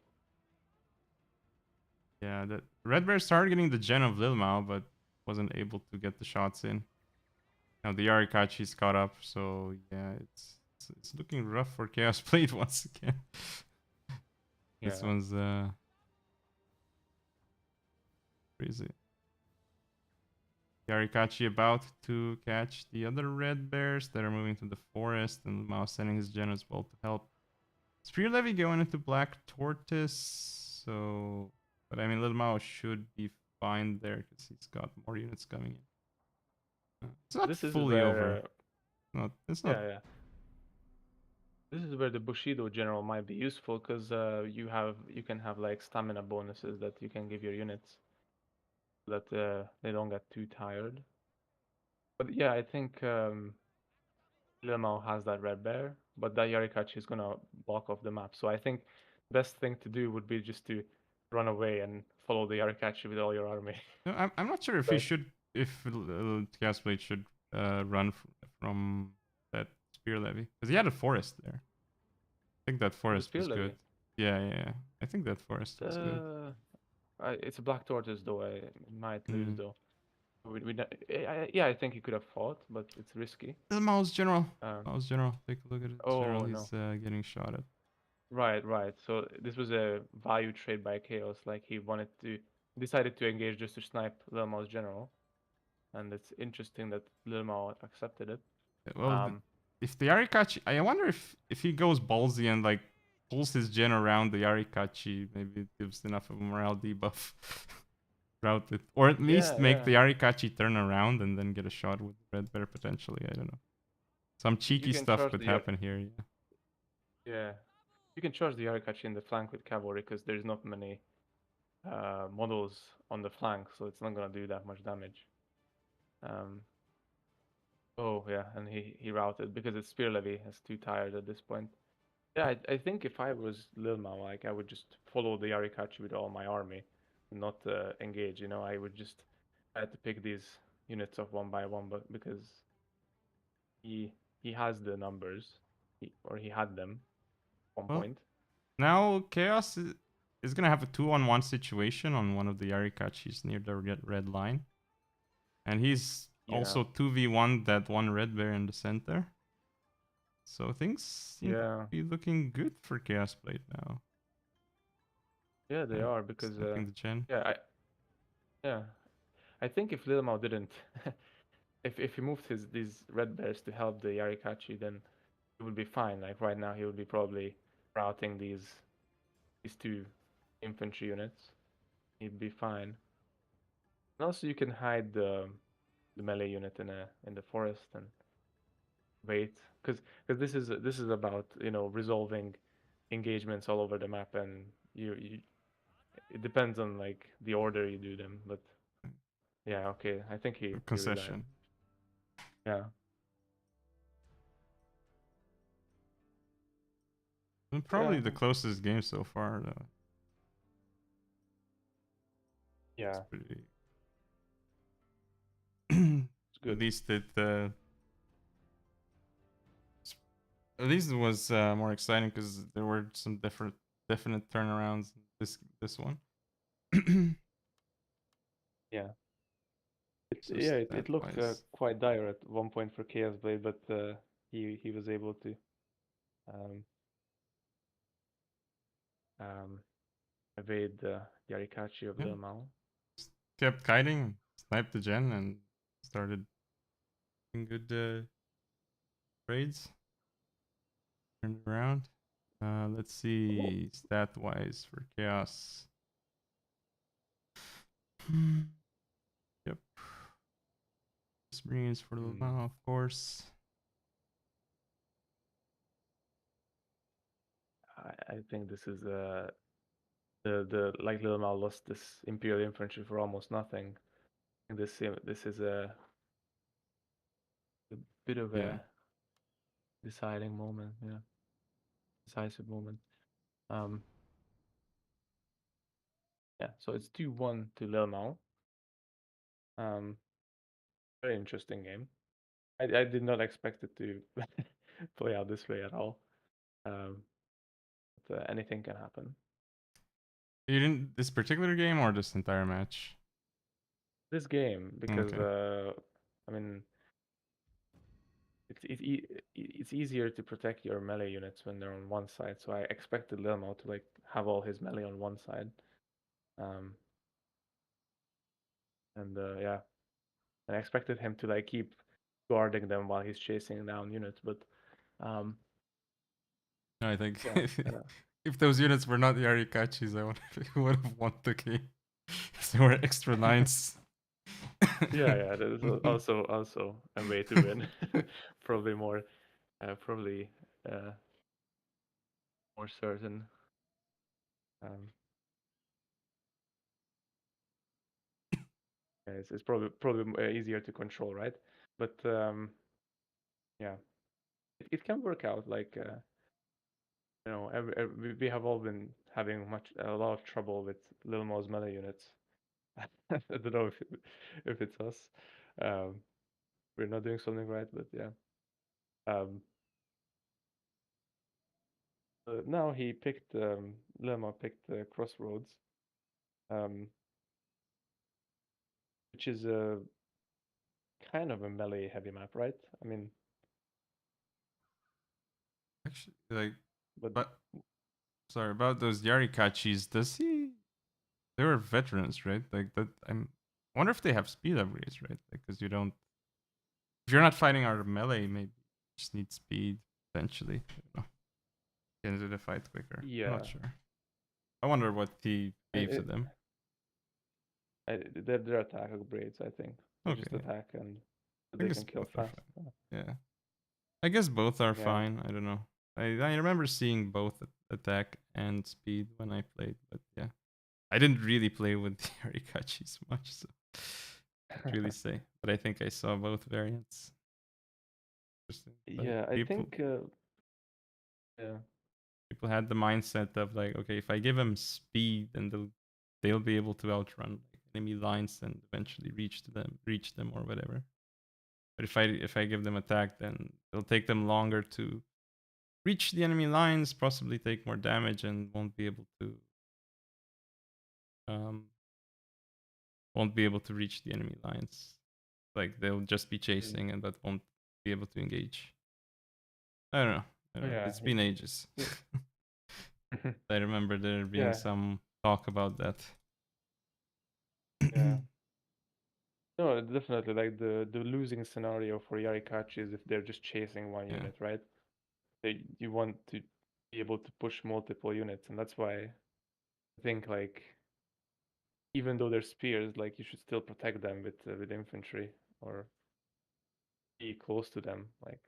Yeah, that red bear started getting the gen of LILMAO, but wasn't able to get the shots in. Now the Yarikachi's caught up, so yeah, it's looking rough for Chaos Blade once again. This Yeah, one's crazy. Yarikachi about to catch the other red bears that are moving to the forest, and Mao sending his gen as well to help. Spear Levy going into Black Tortoise, so... But I mean, Little Mao should be fine there, because he's got more units coming in. It's not this is fully where, over. It's not... yeah, this is where the Bushido general might be useful because you can have like stamina bonuses that you can give your units so that they don't get too tired. But yeah, I think LILMAO has that red bear, but that Yarikachi is gonna block off the map. So I think best thing to do would be just to run away and follow the Yarikachi with all your army. No, I'm not sure if he Right? should... If Chaos Blade should run from that Spear Levy. Because he had a forest there. I think that Oh, the forest spear was good. levy. Yeah. I think that forest was good. Uh, it's a black tortoise though. I might lose Mm. though. Yeah, I think he could have fought, but it's risky. The Mao's general. Um, Mao's general. Take a look at it. General, oh no. he's getting shot at. Right. So this was a value trade by Chaos. Like he decided to engage just to snipe LILMAO's general, and it's interesting that LILMAO accepted it. Well, Um, if the Yarikachi, I wonder if he goes ballsy and like pulls his gen around the Yarikachi, maybe it gives enough of a morale debuff. Route it, or at least make yeah. the Yarikachi turn around and then get a shot with Red Bear potentially. I don't know. Some You cheeky can stuff charge could happen here. Yeah. yeah, you can charge the Yarikachi in the flank with cavalry because there's not many models on the flank, so it's not gonna do that much damage. Um, oh yeah, and he routed because it's spear levy. It's too tired at this point. Yeah, I think if I was LILMAO, like I would just follow the Yarikachi with all my army, and not engage. I would just try to pick these units off one by one, but because he has the numbers, or he had them at one Well, point. now Chaos is gonna have a 2-on-1 situation on one of the Yarikachis near the red line, and he's Yeah, also 2v1 that one Red Bear in the center. So things seem to yeah, be looking good for Chaos Blade now. yeah. They Yeah, are because sniping the gen. yeah, Yeah, I think if LILMAO didn't, if he moved these red bears to help the Yarikachi, then he would be fine. Like right now, he would be probably routing these two infantry units. He'd be fine. And also, you can hide the melee unit in the forest and wait, because this is about resolving engagements all over the map, and you it depends on like the order you do them. But yeah, okay, I think he redied. Concession. Yeah, And yeah, probably the closest game so far. It's yeah. pretty. It's At good. least at least it was more exciting because there were some definite turnarounds. This one. Yeah. So It stat looked wise, quite dire at one point for Chaos Blade, but he was able to um, um, evade the Yarikachi of yeah, LILMAO. just kept kiting, sniped the gen, and started doing good trades. Turned around. Let's see stat wise for chaos. Yep, experience for Mm. LILMAO, of course. I think this is the like LILMAO lost this Imperial infantry for almost nothing. This is a bit of Yeah, a deciding moment, yeah, decisive moment. Um, yeah, so it's 2-1 to LILMAO. Um, very interesting game. I did not expect it to play out this way at all. Um, but anything can happen. you didn't this particular game or this entire match? This game, because Okay. I mean, it's easier to protect your melee units when they're on one side. So I expected LILMAO to like have all his melee on one side. Um, and yeah, and I expected him to like keep guarding them while he's chasing down units. But um, I think yeah, if those units were not the Arikachis, would have won the game. If they were extra nines. yeah, that is also a way to win. Probably more, probably more certain. Um, yeah, it's probably easier to control, right? But yeah, it can work out. Like we have all been having a lot of trouble with LILMAO's melee units. I don't know if it's us. Um, we're not doing something right, but yeah. Um, now he picked LILMAO picked Crossroads, um, which is a kind of a melee heavy map, right? I mean, Actually, like, but but sorry about those Yarikachis. Does he? They were veterans, right? Like that. I wonder if they have speed upgrades, right? Because you don't. If you're not fighting our melee, maybe you just need speed eventually. I don't know. Get into the fight quicker. I'm not yeah, sure. I wonder what he I, gave to it, them. they're attack upgrades, I think. They Okay, just yeah. attack and I they guess can kill both are fast. fine. Yeah. I guess both are Yeah. fine. I don't know. I remember seeing both attack and speed when I played, but yeah. I didn't really play with the Arikachis much, so can't really say. But I think I saw both variants. Interesting. Like Yeah, I people think yeah. people had the mindset of like, okay, if I give them speed, then they'll be able to outrun like enemy lines and eventually reach them or whatever. But if I give them attack, then it'll take them longer to reach the enemy lines, possibly take more damage, and um won't be able to reach the enemy lines. Like they'll just be Mm. chasing and but won't be able to engage. I don't know. I Oh, don't know. yeah. It's been ages. Yeah. I remember there being Yeah. some talk about that. Yeah. No, definitely. Like the losing scenario for Yarikachi is if they're just chasing one Yeah. unit, right? You want to be able to push multiple units, and that's why I think like even though they're spears, like you should still protect them with infantry or be close to them, like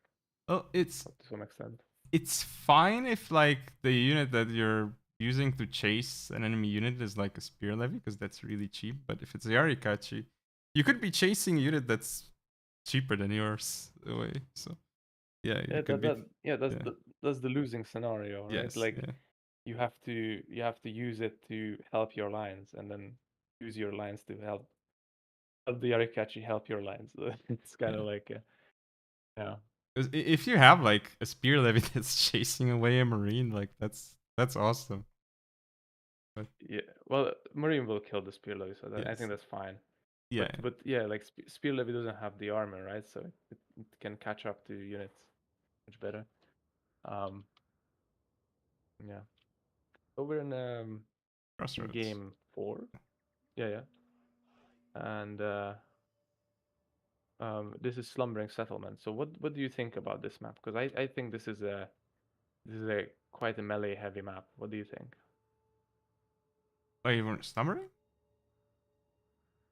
Well, to some extent. it's fine if like the unit that you're using to chase an enemy unit is like a spear levy because that's really cheap. But if it's a Yarikachi, you could be chasing a unit that's cheaper than yours away. So yeah, Yeah, you could be. yeah, Yeah. that's the losing scenario, right? Yes. Like Yeah. you have to use it to help your lines, and then use your lines to help the Yarikachi help your lines. It's kind Yeah. of like yeah. 'Cause if you have like a spear levy that's chasing away a marine, like that's awesome. But Yeah, well, Marine will kill the Spear Levy, so I think yes. that's fine. Yeah. But yeah, like Spear Levy doesn't have the armor, right? So it can catch up to units much better. Um, yeah. Over in Crossroads. game 4, yeah, yeah, and this is Slumbering Settlement. So what do you think about this map? Because I think this is a quite a melee heavy map. What do you think? Oh, you weren't stammering?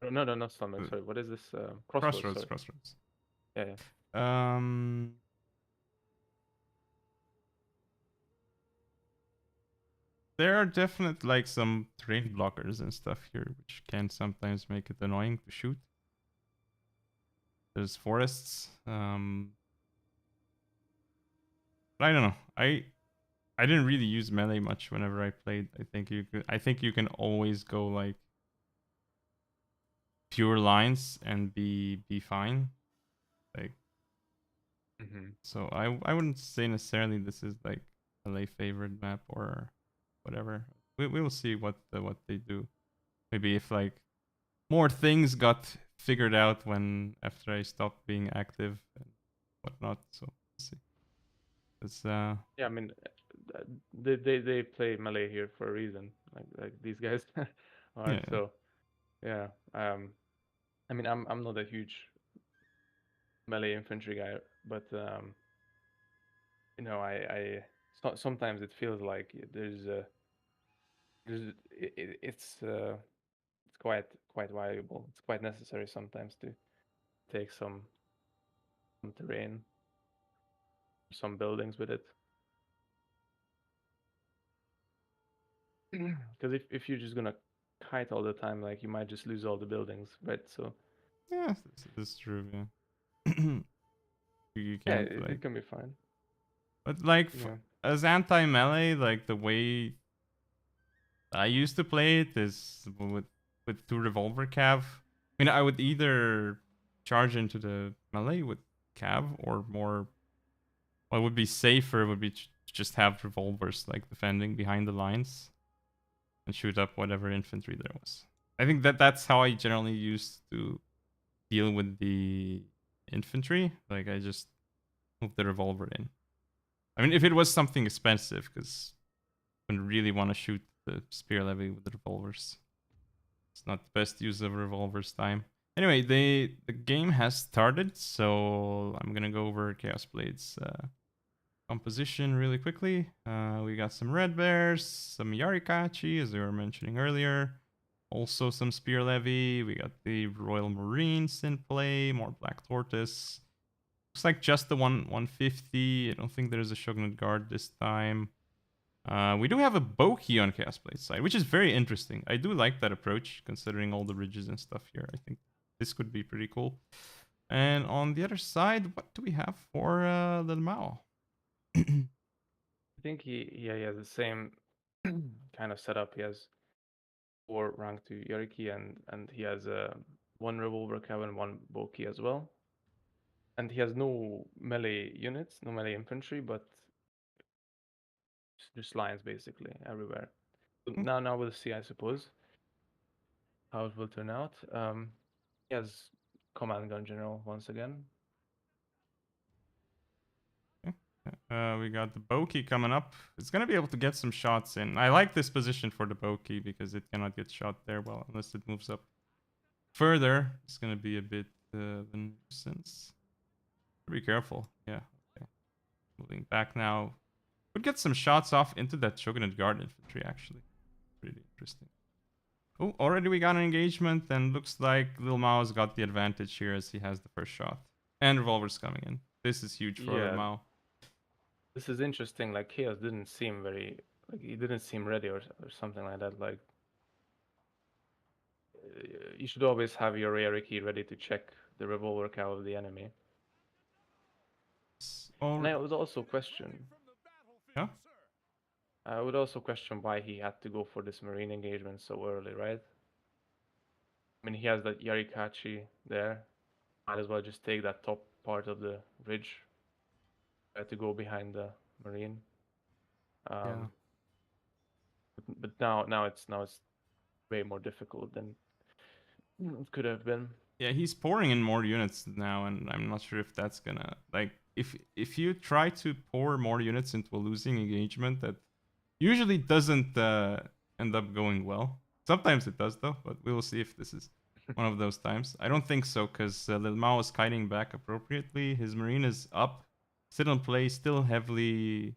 No, no, not Slumbering. Uh, Sorry, what is this? Crossroads. Crossroads. Sorry. Crossroads. Yeah, yeah. Um. There are definitely like some terrain blockers and stuff here, which can sometimes make it annoying to shoot. There's forests. But I don't know. I didn't really use melee much whenever I played. I think you can always go like pure lines and be fine. Like Mm-hmm. so I wouldn't say necessarily this is like a lay favorite map or whatever. We will see what they do. Maybe if like more things got figured out when after I stopped being active and whatnot. So let's see. It's Yeah, I mean, they play melee here for a reason. Like these guys are. yeah. So yeah. I mean, I'm not a huge melee infantry guy, but you know, sometimes it feels like it's quite valuable. It's quite necessary sometimes to take some terrain, some buildings with it. Because if you're just gonna kite all the time, like you might just lose all the buildings, right? So Yeah, this is true. Yeah. You yeah, can't it like, can be fine. but like Yeah. as anti melee, like the way I used to play it is with two revolver cav. I mean, I would either charge into the melee with cav or more. What would be safer would be just have revolvers like defending behind the lines and shoot up whatever infantry there was. I think that's how I generally used to deal with the infantry. Like I just move the revolver in. I mean, if it was something expensive, because I wouldn't really want to shoot the spear levy with the revolvers. It's not the best use of revolvers time. Anyway, the game has started, so I'm gonna go over Chaos Blade's composition really quickly. We got some red bears, some Yarikachi, as we were mentioning earlier. Also some spear levy. We got the Royal Marines in play, more Black Tortoise. Looks like just the 150. I don't think there's a Shogunate Guard this time. We do have a Boki on Chaos Blade side, which is very interesting. I do like that approach, considering all the ridges and stuff here. I think this could be pretty cool. And on the other side, what do we have for LILMAO? I think he has the same kind of setup. He has 4 rank to Yariki, and he has one revolver cav and one Boki as well. And he has no melee units, no melee infantry, but just lines basically everywhere. So now we'll see, I suppose, how it will turn out. He has command gun general once again. We got the Boki coming up. It's gonna be able to get some shots in. I like this position for the Boki because it cannot get shot there well unless it moves up. further, it's gonna be a bit of a nuisance. Be careful. Yeah. Okay. Moving back now. Would get some shots off into that Shogunate Guard infantry, actually. Pretty interesting. Oh, already we got an engagement, and looks like LILMAO's got the advantage here as he has the first shot. And revolver's coming in. This is huge for Yeah, LILMAO. this is interesting. Like Chaos didn't seem very, like he didn't seem ready or something like that. Like you should always have your AR key ready to check the revolver cal of the enemy. And I would also question. Yeah? I would also question why he had to go for this marine engagement so early, right? I mean, he has that Yarikachi there. Might as well just take that top part of the ridge. To go behind the marine. Yeah. But now it's way more difficult than it could have been. Yeah, he's pouring in more units now, and I'm not sure if that's gonna like if you try to pour more units into a losing engagement, that usually doesn't end up going well. Sometimes it does though, but we will see if this is one of those times. I don't think so, because LILMAO is kiting back appropriately. His marine is up, still in play, still heavily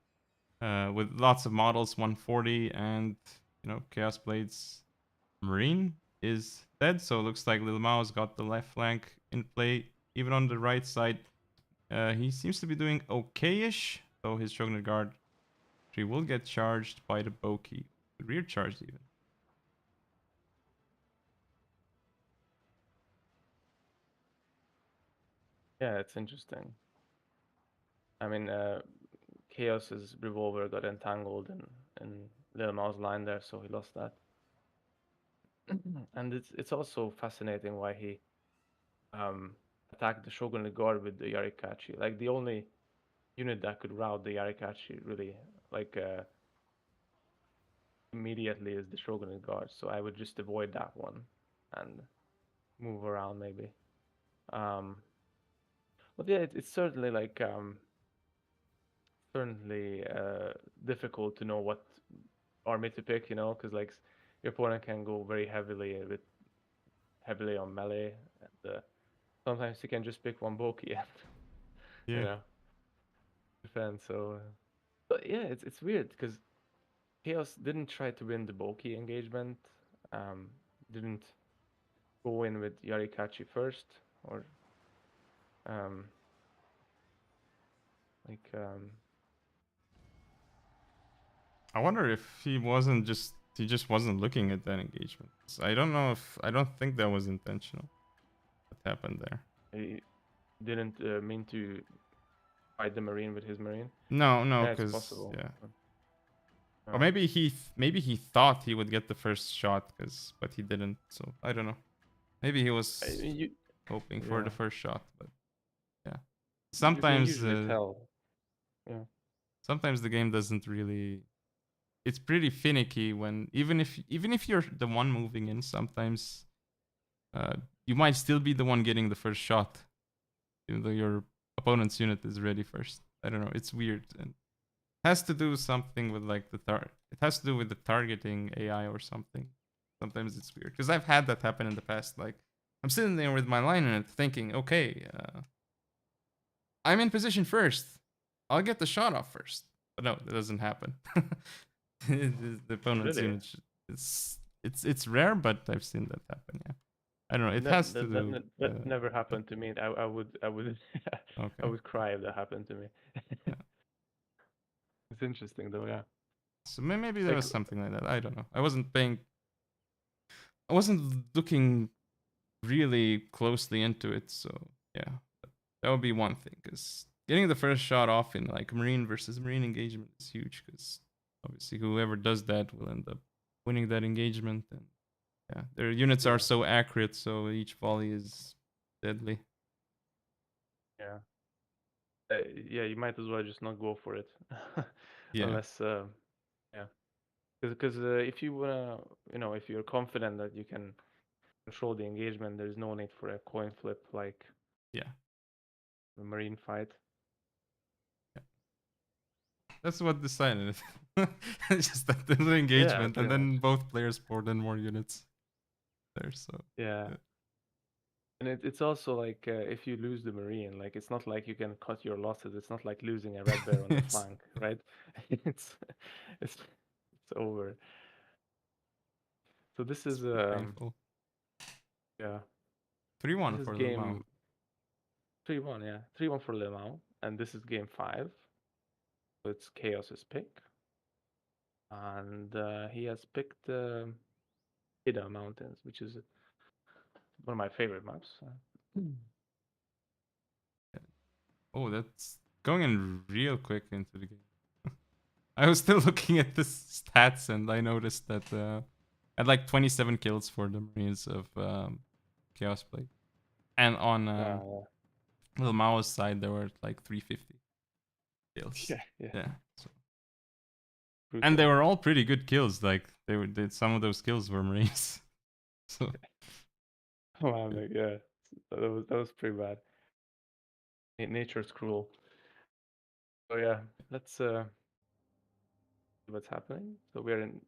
with lots of models, 140, and Chaos Blades marine is dead, so it looks like LILMAO's got the left flank in play. Even on the right side, he seems to be doing okay-ish, though his Shogunate Guard tree will get charged by the Boki. Rear charged even. Yeah, it's interesting. I mean, Chaos's revolver got entangled in LILMAO's line there, so he lost that. And it's also fascinating why he attacked the Shogunate Guard with the Yarikachi. Like the only unit that could rout the Yarikachi really like immediately is the Shogunate Guard. So I would just avoid that one and move around maybe. But yeah, it's certainly like certainly difficult to know what army to pick, because like your opponent can go very heavily on melee, and sometimes you can just pick one Boki and you Yeah. know defend. So, but yeah, it's weird because Chaos didn't try to win the Boki engagement, didn't go in with Yarikachi first, or um, like I wonder if he just wasn't looking at that engagement. So I don't know if I don't think that was intentional. What happened there? he didn't mean to fight the Marine with his Marine. No, Yeah, it's because possible. yeah. Or Uh, maybe he thought he would get the first shot, but he didn't. So I don't know. Maybe he was you, hoping for the yeah, first shot, but yeah. you can Sometimes usually tell. Yeah. sometimes the game doesn't really. It's pretty finicky when even if you're the one moving in, sometimes you might still be the one getting the first shot, even though your opponent's unit is ready first. I don't know. It's weird, and has to do something with like it has to do with the targeting AI or something. Sometimes it's weird because I've had that happen in the past. Like I'm sitting there with my line in it, thinking, okay, I'm in position first. I'll get the shot off first. But no, that doesn't happen. The opponent's Really? unit. It's rare, but I've seen that happen. Yeah, I don't know. It has to do. That never happened to me. I would I Okay. would cry if that happened to me. Yeah. It's interesting though, yeah. So maybe there Like was something like that. I don't know. I wasn't looking really closely into it. So yeah, that would be one thing. Because getting the first shot off in like Marine versus Marine engagement is huge. Because obviously whoever does that will end up winning that engagement. And yeah, their units are so accurate. So each volley is deadly. yeah. Yeah, you might as well just not go for it, Yeah. unless yeah, because if you wanna, if you're confident that you can control the engagement, there's no need for a coin flip like Yeah. a Marine fight. That's what decided it. It's just that little Yeah, engagement, and pretty much. then both players poured in more units there. So Yeah. yeah. And it's also like if you lose the marine, like it's not like you can cut your losses. It's not like losing a red bear on the It's flank, right? it's it's it's over. So this it's is pretty painful. yeah, this 3-1 is for LILMAO. game 3-1, yeah. 3-1 for LILMAO, and this is game 5. So it's Chaos's pick. And he has picked Hida Mountains, which is one of my favorite maps. Oh, that's going in real quick into the game. I was still looking at the stats and I noticed that I had like 27 kills for the Marines of Chaos Blade. And on Uh, LILMAO's side, there were like 350 kills. yeah, yeah, Yeah. So. And they brutal. were all pretty good kills. Like some of those kills were Marines. So Oh, man, like, yeah, that was pretty bad. Nature's cruel. So yeah, let's see what's happening. So we're in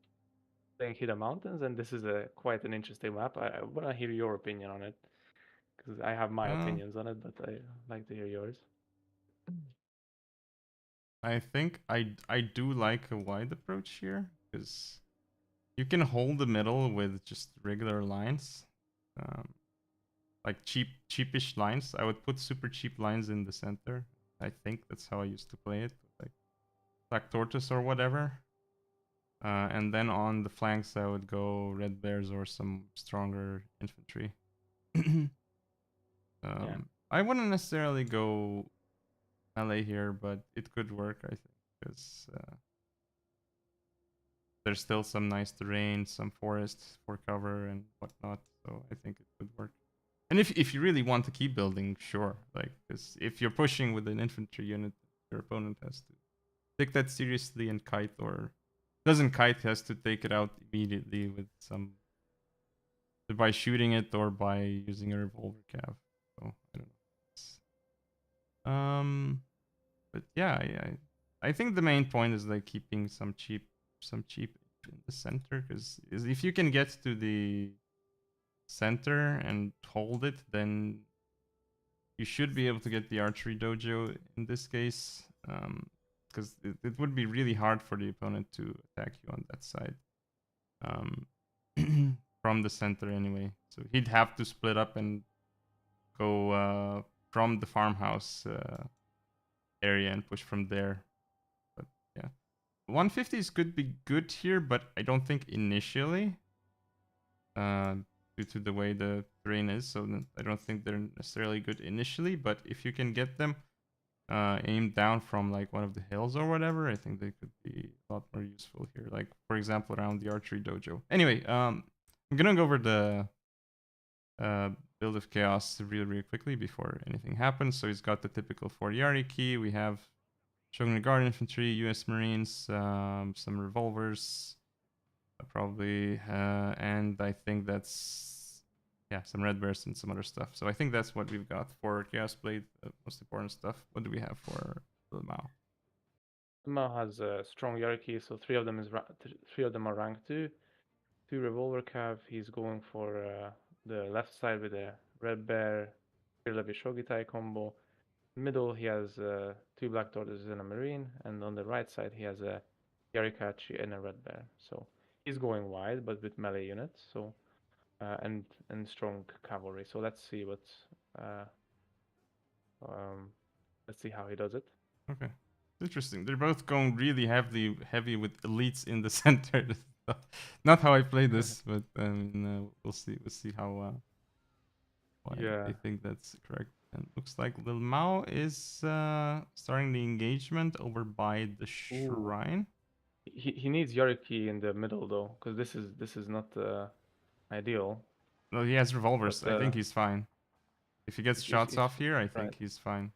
playing Hida Mountains, and this is a quite an interesting map. I want to hear your opinion on it because I have my uh, opinions on it, but I like to hear yours. I think I do like a wide approach here because you can hold the middle with just regular lines, um, like cheapish lines. I would put super cheap lines in the center. I think that's how I used to play it, like Black Tortoise or whatever. And then on the flanks, I would go Red Bears or some stronger infantry. Yeah, I wouldn't necessarily go melee here, but it could work, I think, because there's still some nice terrain, some forests for cover and whatnot. So I think it could work. And if you really want to keep building, sure. Like, because if you're pushing with an infantry unit, your opponent has to take that seriously and kite, or doesn't kite, has to take it out immediately with some by shooting it or by using a revolver cav. So I don't know. But yeah, I think the main point is like keeping some cheap in the center, because if you can get to the center and hold it, then you should be able to get the archery dojo in this case, because it would be really hard for the opponent to attack you on that side, um, from the center anyway. So he'd have to split up and go from the farmhouse area and push from there. But yeah, 150s could be good here, but I don't think initially, uh, due to the way the terrain is. So I don't think they're necessarily good initially. But if you can get them aimed down from like one of the hills or whatever, I think they could be a lot more useful here. Like for example, around the archery dojo. Anyway, I'm gonna go over the build of chaos really quickly before anything happens. So he's got the typical 40 Yari key. We have Shogun Guard Infantry, US Marines, some revolvers, probably, and I think that's, yeah, some red bears and some other stuff. So I think that's what we've got for Chaos Blade, most important stuff. What do we have for LILMAO? Mao has a strong hierarchy, so three of them are rank 2. 2 revolver cav. He's going for the left side with a red bear, Kirlevi Shogitai combo. Middle, he has 2 black tortoises and a marine, and on the right side, he has a Yarikachi and a red bear. So he's going wide, but with melee units. So and strong cavalry. So uh, um, let's see how he does it. Okay, interesting. They're both going really heavy with elites in the center. Not how I play this, but we'll see. We'll see how why Yeah. they think that's correct. And looks like LILMAO is starting the engagement over by the Ooh. shrine. He needs Yariki in the middle though, because this is not ideal. No, he has revolvers. But I think he's fine. If he gets shots he's off here, I right. think he's fine.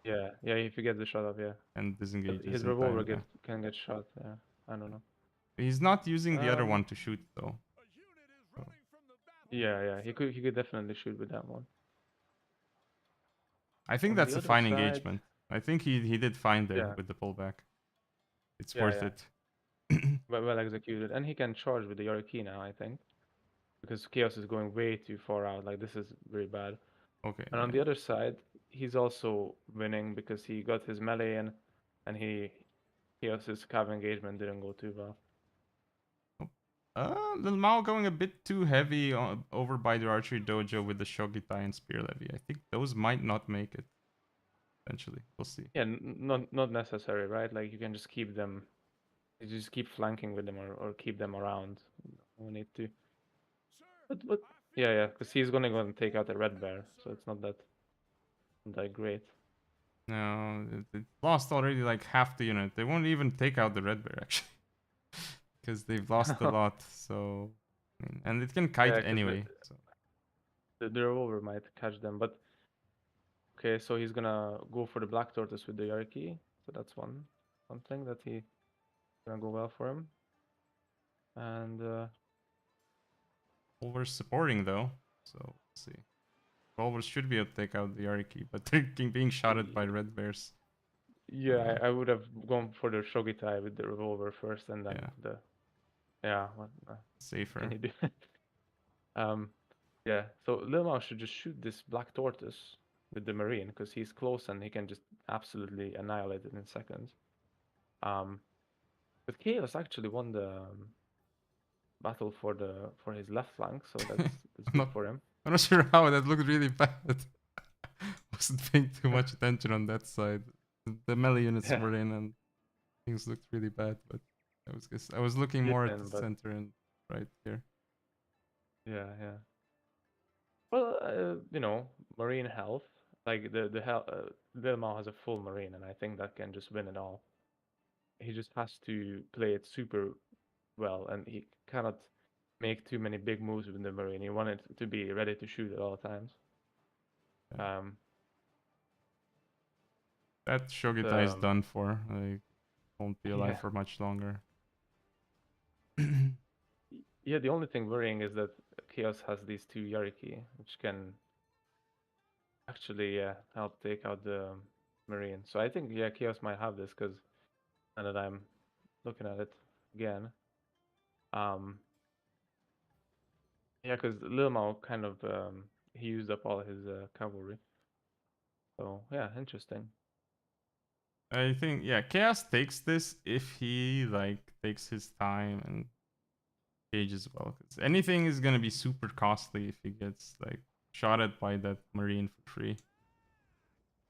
Yeah, yeah. If you get the shot off, yeah. And But disengages his in revolver time, yeah. can get shot. Yeah, I don't know. He's not using the other Um, one to shoot, though. So yeah, yeah. He could definitely shoot with that one. I think On that's the a other fine side, engagement. I think he did fine there yeah, with the pullback. It's yeah, worth yeah. it. Well executed, and he can charge with the Yoriki now. I think because Chaos is going way too far out. Like this is very bad. Okay. And on the other side, he's also winning because he got his melee in, and he also his cav engagement didn't go too well. LILMAO going a bit too heavy over by the archery dojo with the Shogitai and Spear Levy. I think those might not make it. Eventually, we'll see. Yeah, not necessary, right? Like you can just keep them, you just keep flanking with them or keep them around. No need to. But yeah, because he's gonna go and take out the red bear, so it's not that great. No, it lost already like half the unit. They won't even take out the red bear actually, because they've lost a lot. So, I mean, and it can kite Yeah, because anyway. So the revolver might catch them. But okay, so he's gonna go for the black tortoise with the Yarki. So that's one thing that he gonna go well for him. And Wolver's supporting though. So we'll see. Wolvers should be able to take out the Yariki, but they're being shot at by red bears. yeah, I would have gone for the Shogitai with the revolver first, and then Yeah, the what can safer. you do? um, yeah. So LILMAO should just shoot this black tortoise with the marine because he's close and he can just absolutely annihilate it in seconds. But Chaos actually won the battle for his left flank, so that's I'm good not. for him. I'm not sure how that looked really bad. Wasn't paying too much attention on that side. The melee units Yeah, were in and things looked really bad, but I was looking yeah, more at the but center and right here. yeah. Well, marine health, like the health, LILMAO has a full marine, and I think that can just win it all. He just has to play it super well, and he cannot make too many big moves with the marine. You want it to be ready to shoot at all times. Yeah. Um, That Shogitai is done for. Like, won't be alive yeah, for much longer. yeah. The only thing worrying is that Chaos has these two Yariki, which can actually help take out the marine. So I think Chaos might have this because now that I'm looking at it again, um, yeah, because LILMAO kind of he used up all his cavalry. So yeah, interesting. I think Chaos takes this if he like takes his time and cages well. Because anything is gonna be super costly if he gets like shot at by that marine for free.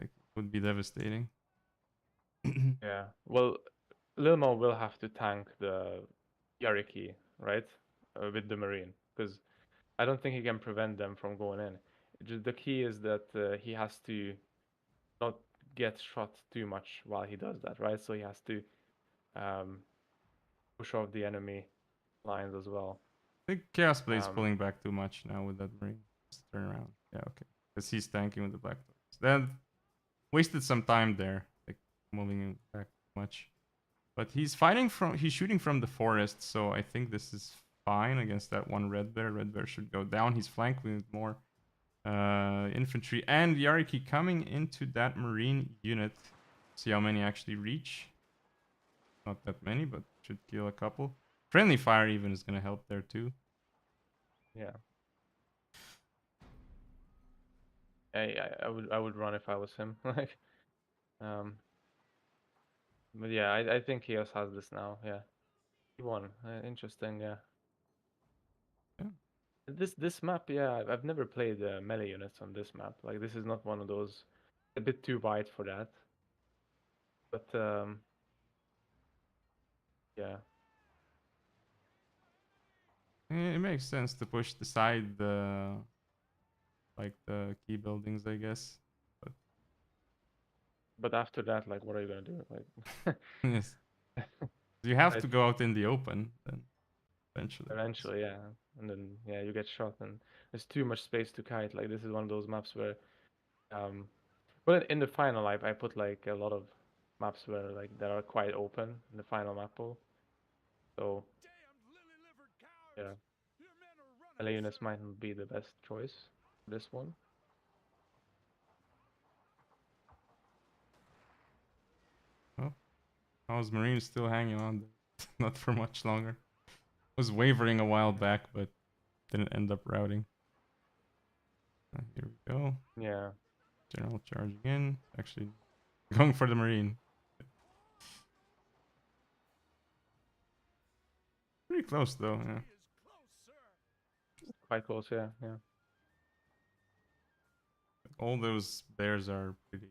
Like it would be devastating. Yeah. Well, LILMAO will have to tank the Yariki, right? With the Marine, because I don't think he can prevent them from going in. Just the key is that he has to not get shot too much while he does that, right? So he has to um, push off the enemy lines as well. I think Chaos Blade's Um, pulling back too much now with that marine. Just turn around. Yeah, okay. Because he's tanking with the black dogs. Then wasted some time there, like moving him back too much. But he's shooting from the forest, so I think this is fine against that one red bear. Red bear should go down. He's flanking with more infantry and Yariki coming into that marine unit. See how many actually reach. Not that many, but should kill a couple. Friendly fire even is gonna help there too. yeah. I would run if I was him. Like, um, but yeah, I think Chaos has this now. Yeah, he won. Interesting. Yeah. Yeah. This map, yeah, I've never played melee units on this map. Like this is not one of those, a bit too wide for that. But yeah, It makes sense to push the side like the key buildings, I guess. But but after that, like, what are you gonna do? Like, yes, you have right? to go out in the open then eventually. Eventually, yeah, and then yeah, you get shot, and there's too much space to kite. Like this is one of those maps where, well, in the final, I put like a lot of maps where like that are quite open in the final map pool. So yeah, melee units might not be the best choice for this one. Oh, how's Marine still hanging on there? Not for much longer. Was wavering a while back, but didn't end up routing. Here we go. Yeah. General charging in. Actually, going for the marine. Pretty close though. Yeah. Quite close. Yeah. Yeah. All those bears are pretty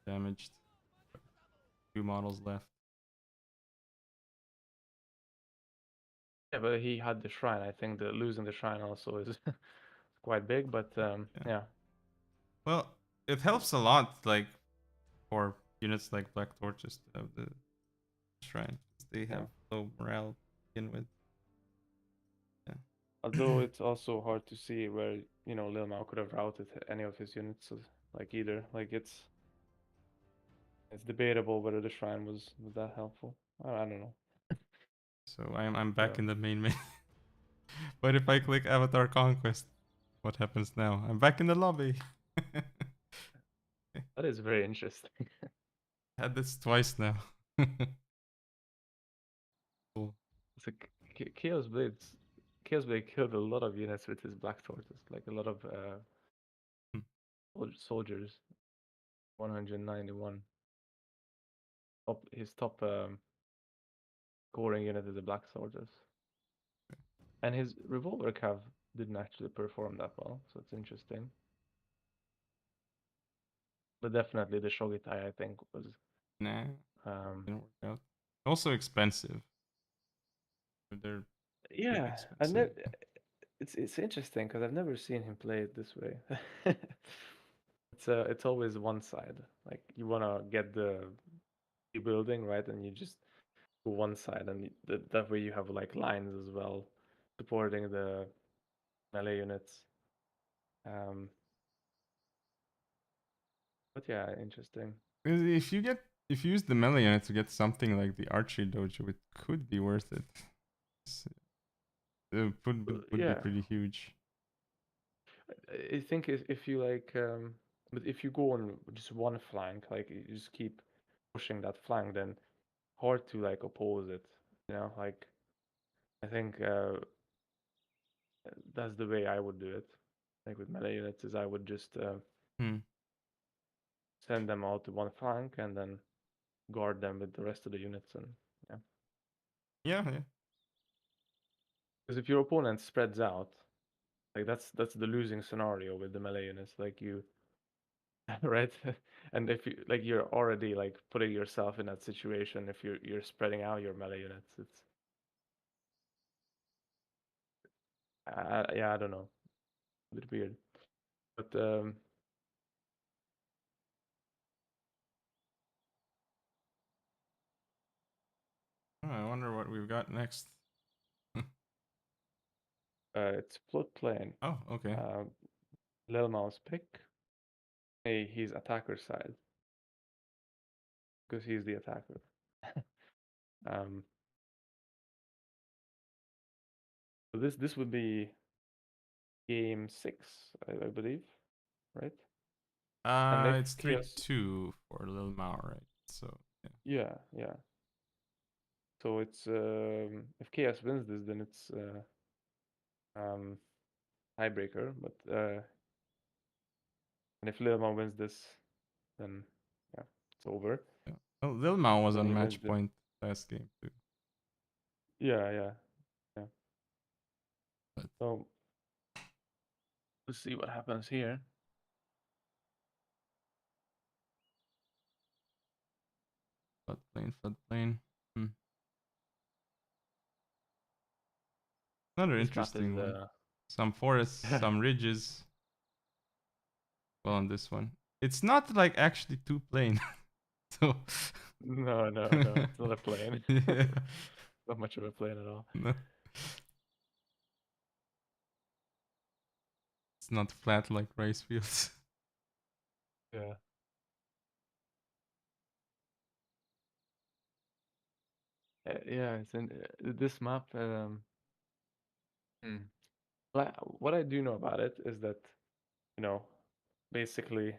damaged. Two models left. Yeah, but he had the shrine. I think the losing the shrine also is quite big. But Yeah. yeah. Well, it helps a lot, like for units like Black Torches to have the shrine. They Yeah. have low morale to begin with. Yeah. Although it's also hard to see where LILMAO could have routed any of his units, like either. Like it's debatable whether the shrine was that helpful. I don't know. So I'm back Um, in the main. But if I click Avatar Conquest, what happens now? I'm back in the lobby. that is very interesting. Had this twice now. Cool. So Chaos Blades, Chaos Blade killed a lot of units with his Black Tortoise, like a lot of Hmm. soldiers. 191. His top scoring unit is a Black Tortoise, and his Revolver Cav didn't actually perform that well, so it's interesting. But definitely the Shogitai, I think, was Nah, um, didn't work out. Also expensive. They're pretty yeah. I expensive. never. It's interesting because I've never seen him play it this way. It's always one side. Like you wanna get the building right, and you just go one side, and that way you have like lines as well supporting the melee units. Um, but yeah, interesting. If you use the melee unit to get something like the archery dojo, it could be worth it. It would be Yeah, pretty huge. I think if you like, but if you go on just one flank, like you just keep pushing that flank, then hard to like oppose it. Like I think that's the way I would do it. Like with melee units, is I would just Hmm. send them out to one flank and then guard them with the rest of the units, and yeah. Yeah, yeah. Because if your opponent spreads out, like that's the losing scenario with the melee units. Like you, right? And if you like, you're already like putting yourself in that situation. If you're spreading out your melee units, it's yeah, I don't know, a bit weird, but Oh, I wonder what we've got next. it's floodplain. Oh, okay. LILMAO's pick. He's attacker side because he's the attacker. um, so this would be game 6, I believe, right? And if It's Chaos, 3-2 for LILMAO, right? So yeah. yeah, yeah. So it's if Chaos wins this, then it's um, tiebreaker. But and if LILMAO wins this, then yeah, it's over. Yeah. Oh, LILMAO was Then on he wins match the point last game too. yeah, yeah, yeah. But So let's see what happens here. floodplain. Hmm. Another This map is interesting one. Some forests, some ridges. Well, on this one, it's not like actually two plain. So no, no, no. It's not a plane. yeah, Not much of a plane at all. no, it's not flat like rice fields. Yeah. Yeah, it's in this map. Hmm. What I do know about it is that, you know, basically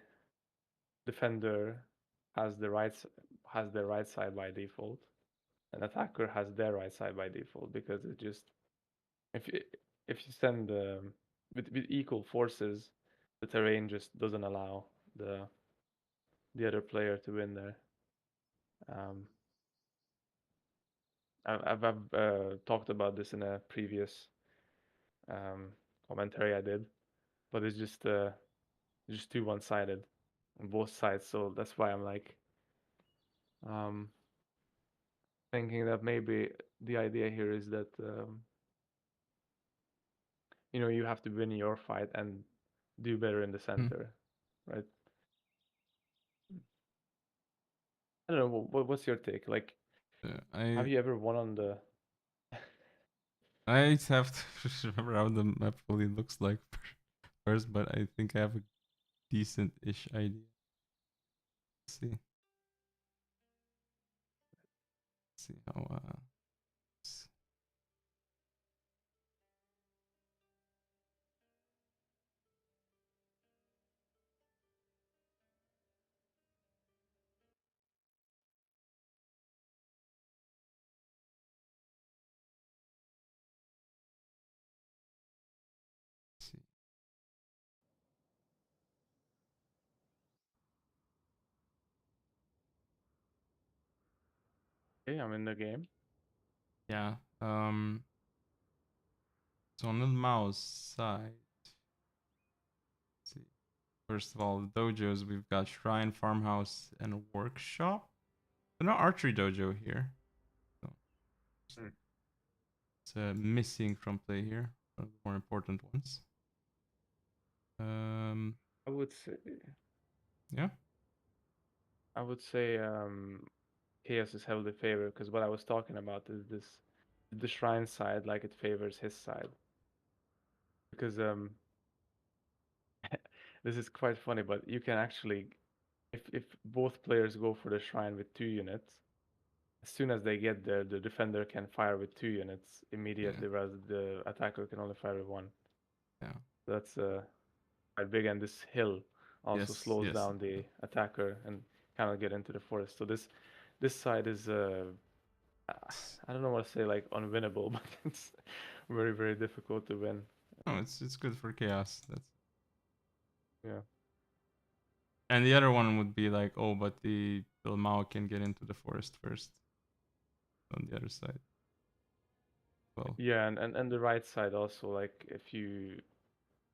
defender has has their right side by default, and attacker has their right side by default because it just if you if you send with equal forces, the terrain just doesn't allow the other player to win there. Um, I've talked about this in a previous um, commentary I did, but it's just too one-sided on both sides. So that's why I'm like um, thinking that maybe the idea here is that you have to win your fight and do better in the Hmm. center, right? I don't know. What's your take? Like, have I you ever won on the? I have to remember how the map really looks like first, but I think I have a decent-ish idea. Let's see. Let's see how see. Okay, I'm in the game. Yeah. So on the mouse side, let's see. First of all, the dojos, we've got Shrine, Farmhouse, and a Workshop. But no archery dojo here. So Hmm. it's missing from play here. One of the more important ones. I would say Yeah. I would say Chaos is heavily favored because what I was talking about is the shrine side, like it favors his side. Because this is quite funny, but you can actually if both players go for the shrine with 2 units, as soon as they get there, the defender can fire with 2 units Yeah. immediately, whereas the attacker can only fire with one. Yeah. That's quite big, and this hill also Yes. slows Yes. down the attacker and cannot get into the forest. So this side is I don't know what to say, like unwinnable, but it's very very difficult to win. No, it's good for chaos. That's Yeah. and the other one would be like, oh, but the LILMAO can get into the forest first on the other side. Well, Yeah, and the right side also, like if you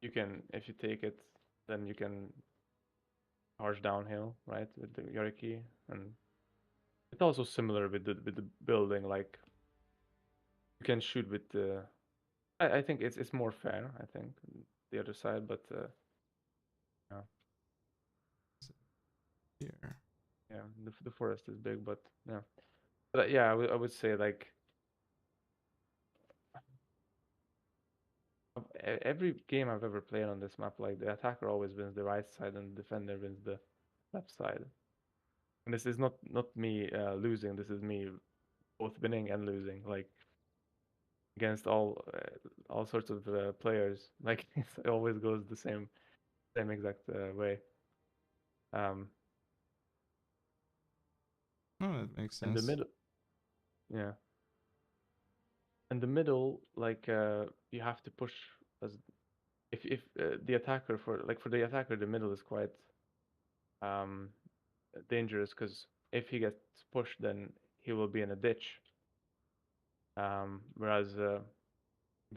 take it, then you can charge downhill, right, with the Yoriki, and it's also similar with the building, like you can shoot with the. I think it's more fair, I think, the other side, but yeah, here. yeah, the forest is big, but yeah, but yeah, I would say like every game I've ever played on this map, like the attacker always wins the right side and the defender wins the left side. And this is not me losing. This is me both winning and losing, like against all sorts of players. Like it always goes the same exact way. Um, No, that makes and the sense. middle, yeah, and the middle, like you have to push as if the attacker for the attacker, the middle is quite um dangerous because if he gets pushed, then he will be in a ditch. Whereas the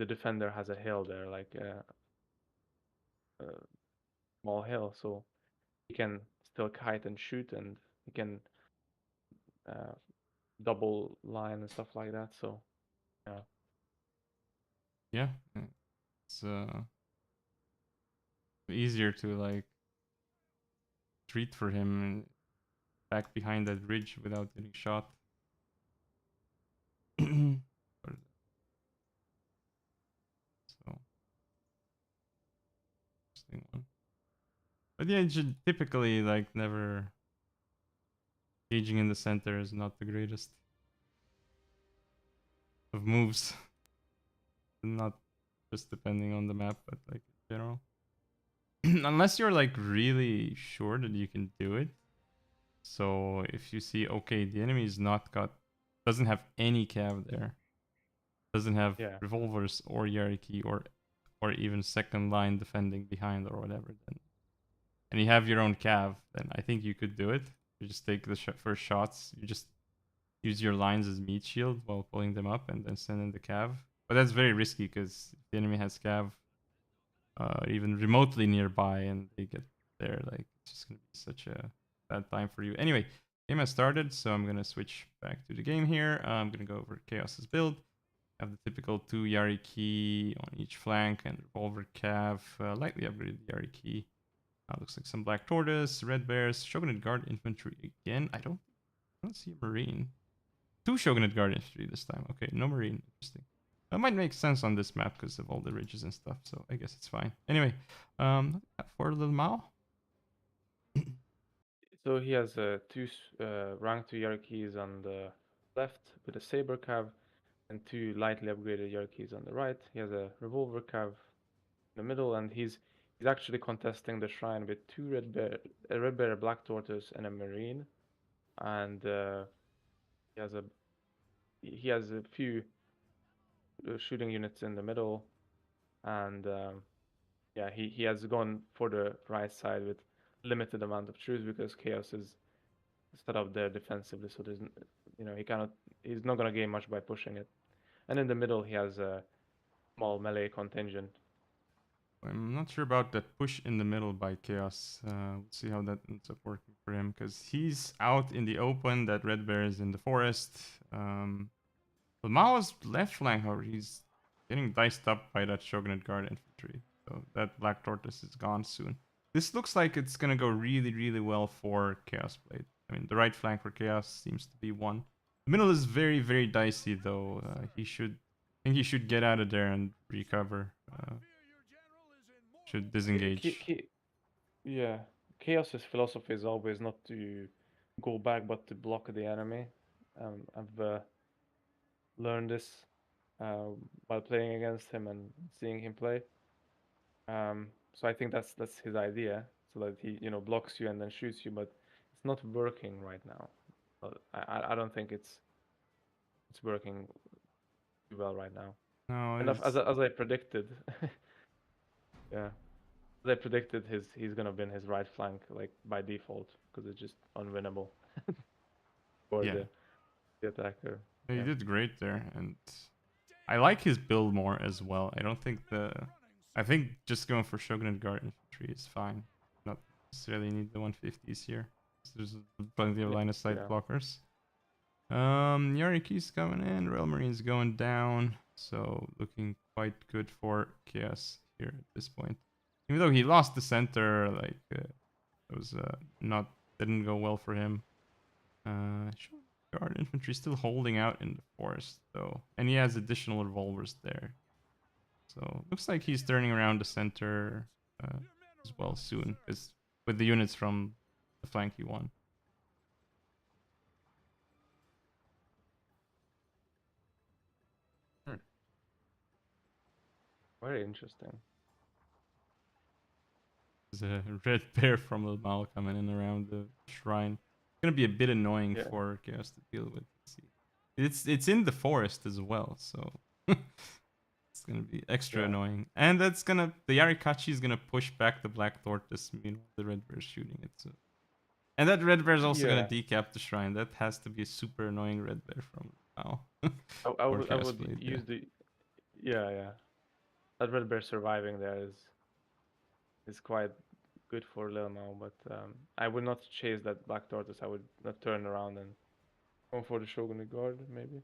defender has a hill there, like a small hill, so he can still kite and shoot, and he can uh, double line and stuff like that. So yeah, Yeah, it's easier to like treat for him back behind that ridge without getting shot. But- so interesting one. But yeah, typically like never engaging in the center is not the greatest of moves. Not just depending on the map, but like in general. Unless you're like really sure that you can do it. So if you see, okay, the enemy is not got, doesn't have any cav there, doesn't have yeah, revolvers or Yariki or or even second line defending behind or whatever, then and you have your own cav, then I think you could do it. You just take the first shots. You just use your lines as meat shield while pulling them up, and then send in the cav. But that's very risky because if the enemy has cav even remotely nearby and they get there, like it's just gonna be such a bad time for you. Anyway, game has started, so I'm gonna switch back to the game here. I'm gonna go over Chaos's build. Have the typical 2 Yari key on each flank and revolver cav. Lightly upgraded Yari key. Looks like some black tortoise, red bears, shogunate guard infantry again. I don't see a marine. 2 shogunate guard infantry this time. Okay, no marine. Interesting. That might make sense on this map because of all the ridges and stuff. So I guess it's fine. Anyway, for LILMAO. So he has rank 2 hierarchies on the left with a saber cav and 2 lightly upgraded hierarchies on the right. He has a revolver cav in the middle, and he's actually contesting the shrine with 2 a red bear, a black tortoise, and a marine. And he has a few shooting units in the middle, and yeah, he has gone for the right side with limited amount of troops because Chaos is set up there defensively, so there's he's not gonna gain much by pushing it. And in the middle he has a small melee contingent. I'm not sure about that push in the middle by Chaos. We'll see how that ends up working for him because he's out in the open. That red bear is in the forest. But Mao's left flank, however, he's getting diced up by that shogunate guard infantry. So that black tortoise is gone soon. This looks like it's gonna go really, really well for Chaos Blade. I mean, the right flank for Chaos seems to be one. The middle is very, very dicey though. I think he should get out of there and recover. Should disengage. Yeah, Chaos's philosophy is always not to go back but to block the enemy. I've learned this while playing against him and seeing him play. So I think that's his idea, so that he blocks you and then shoots you, but it's not working right now. I don't think it's working too well right now. No, And as I predicted, yeah, as I predicted, he's gonna win his right flank like by default because it's just unwinnable for the attacker. he Yeah. did great there, and I like his build more as well. I think just going for shogunate guard infantry is fine. Not necessarily need the 150s here. There's plenty of line of sight blockers. Yariki's coming in, Rail Marine's going down, so looking quite good for Chaos here at this point. Even though he lost the center, like it was didn't go well for him. Guard infantry still holding out in the forest though, and he has additional revolvers there. So looks like he's turning around the center as well soon, because with the units from the flank he won. Very interesting. There's a red bear from LILMAO coming in around the shrine. It's gonna be a bit annoying for Chaos to deal with. Let's see. It's in the forest as well, so it's gonna be extra annoying. And the Yarikachi is gonna push back the black tortoise, meanwhile the red bear's shooting it. So. And that red bear is also gonna decap the shrine. That has to be a super annoying red bear from LILMAO. I would use that red bear surviving there is quite good for LILMAO, but I would not chase that black tortoise. I would not turn around and go for the shogunate guard maybe.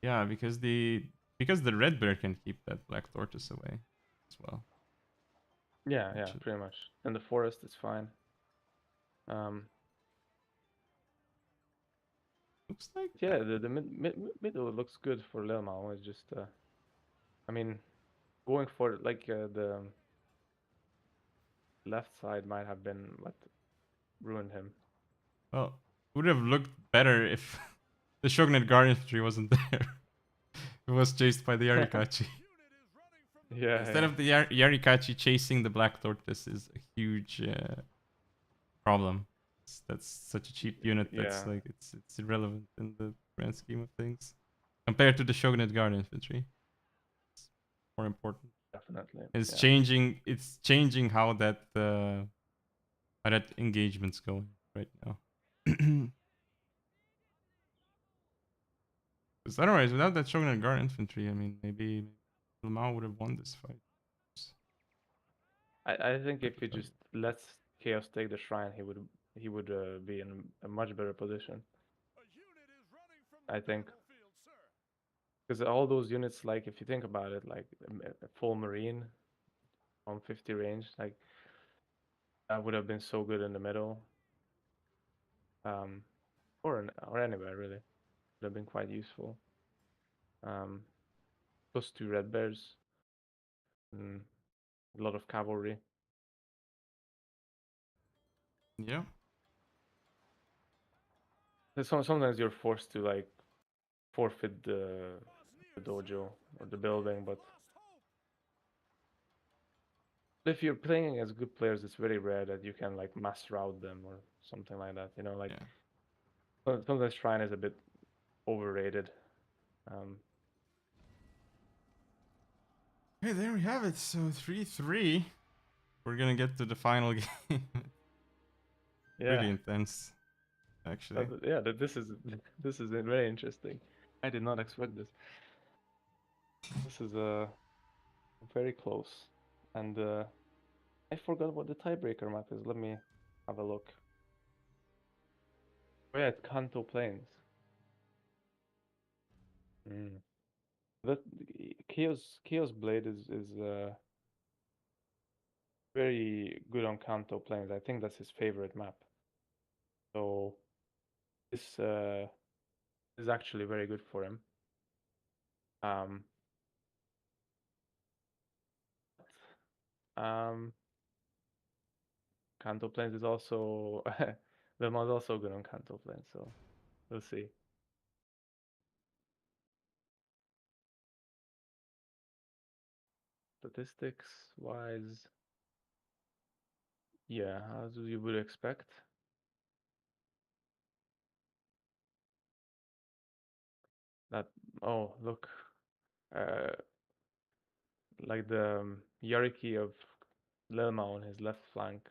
Yeah, because the red bear can keep that black tortoise away as well. Yeah, pretty much. And the forest is fine. Looks like the middle looks good for LILMAO. It's just I mean, going for like the left side might have been what ruined him. Well, it would have looked better if the shogunate guard infantry wasn't there. It was chased by the Yarikachi. Instead of the Yarikachi chasing the black tortoise is a huge problem. That's such a cheap unit that's like it's irrelevant in the grand scheme of things compared to the shogunate guard infantry. more important. Definitely. It's Yeah. changing. It's changing how that engagement's going right now. Because otherwise, without that Shogun Guard infantry, I mean, maybe LILMAO would have won this fight. I think Like if the he fight. just lets Chaos take the shrine, he would be in a much better position. I think because all those units, like if you think about it, like a full Marine on 50 range, like that would have been so good in the middle, or anywhere really. Would have been quite useful. Plus 2 red bears, and a lot of cavalry. Yeah. Sometimes you're forced to like forfeit the dojo or the building, but if you're playing as good players, it's very rare that you can like mass route them or something like that. You know, like Yeah. sometimes Shrine is a bit overrated. Um, Hey, there we have it. So 3-3. We're gonna get to the final game. yeah, Pretty intense, actually. yeah. This is very interesting. I did not expect this. This is very close, and I forgot what the tiebreaker map is. Let me have a look. We're at Kanto Plains. Mm. That Chaos Blade is very good on Kanto Plains. I think that's his favorite map. So this is actually very good for him. Um, um, Kanto Plains is also LILMAO is also good on Kanto Plains. So we'll see. Statistics wise, yeah, as you would expect. That oh look, uh, like the Yariki of LILMAO on his left flank,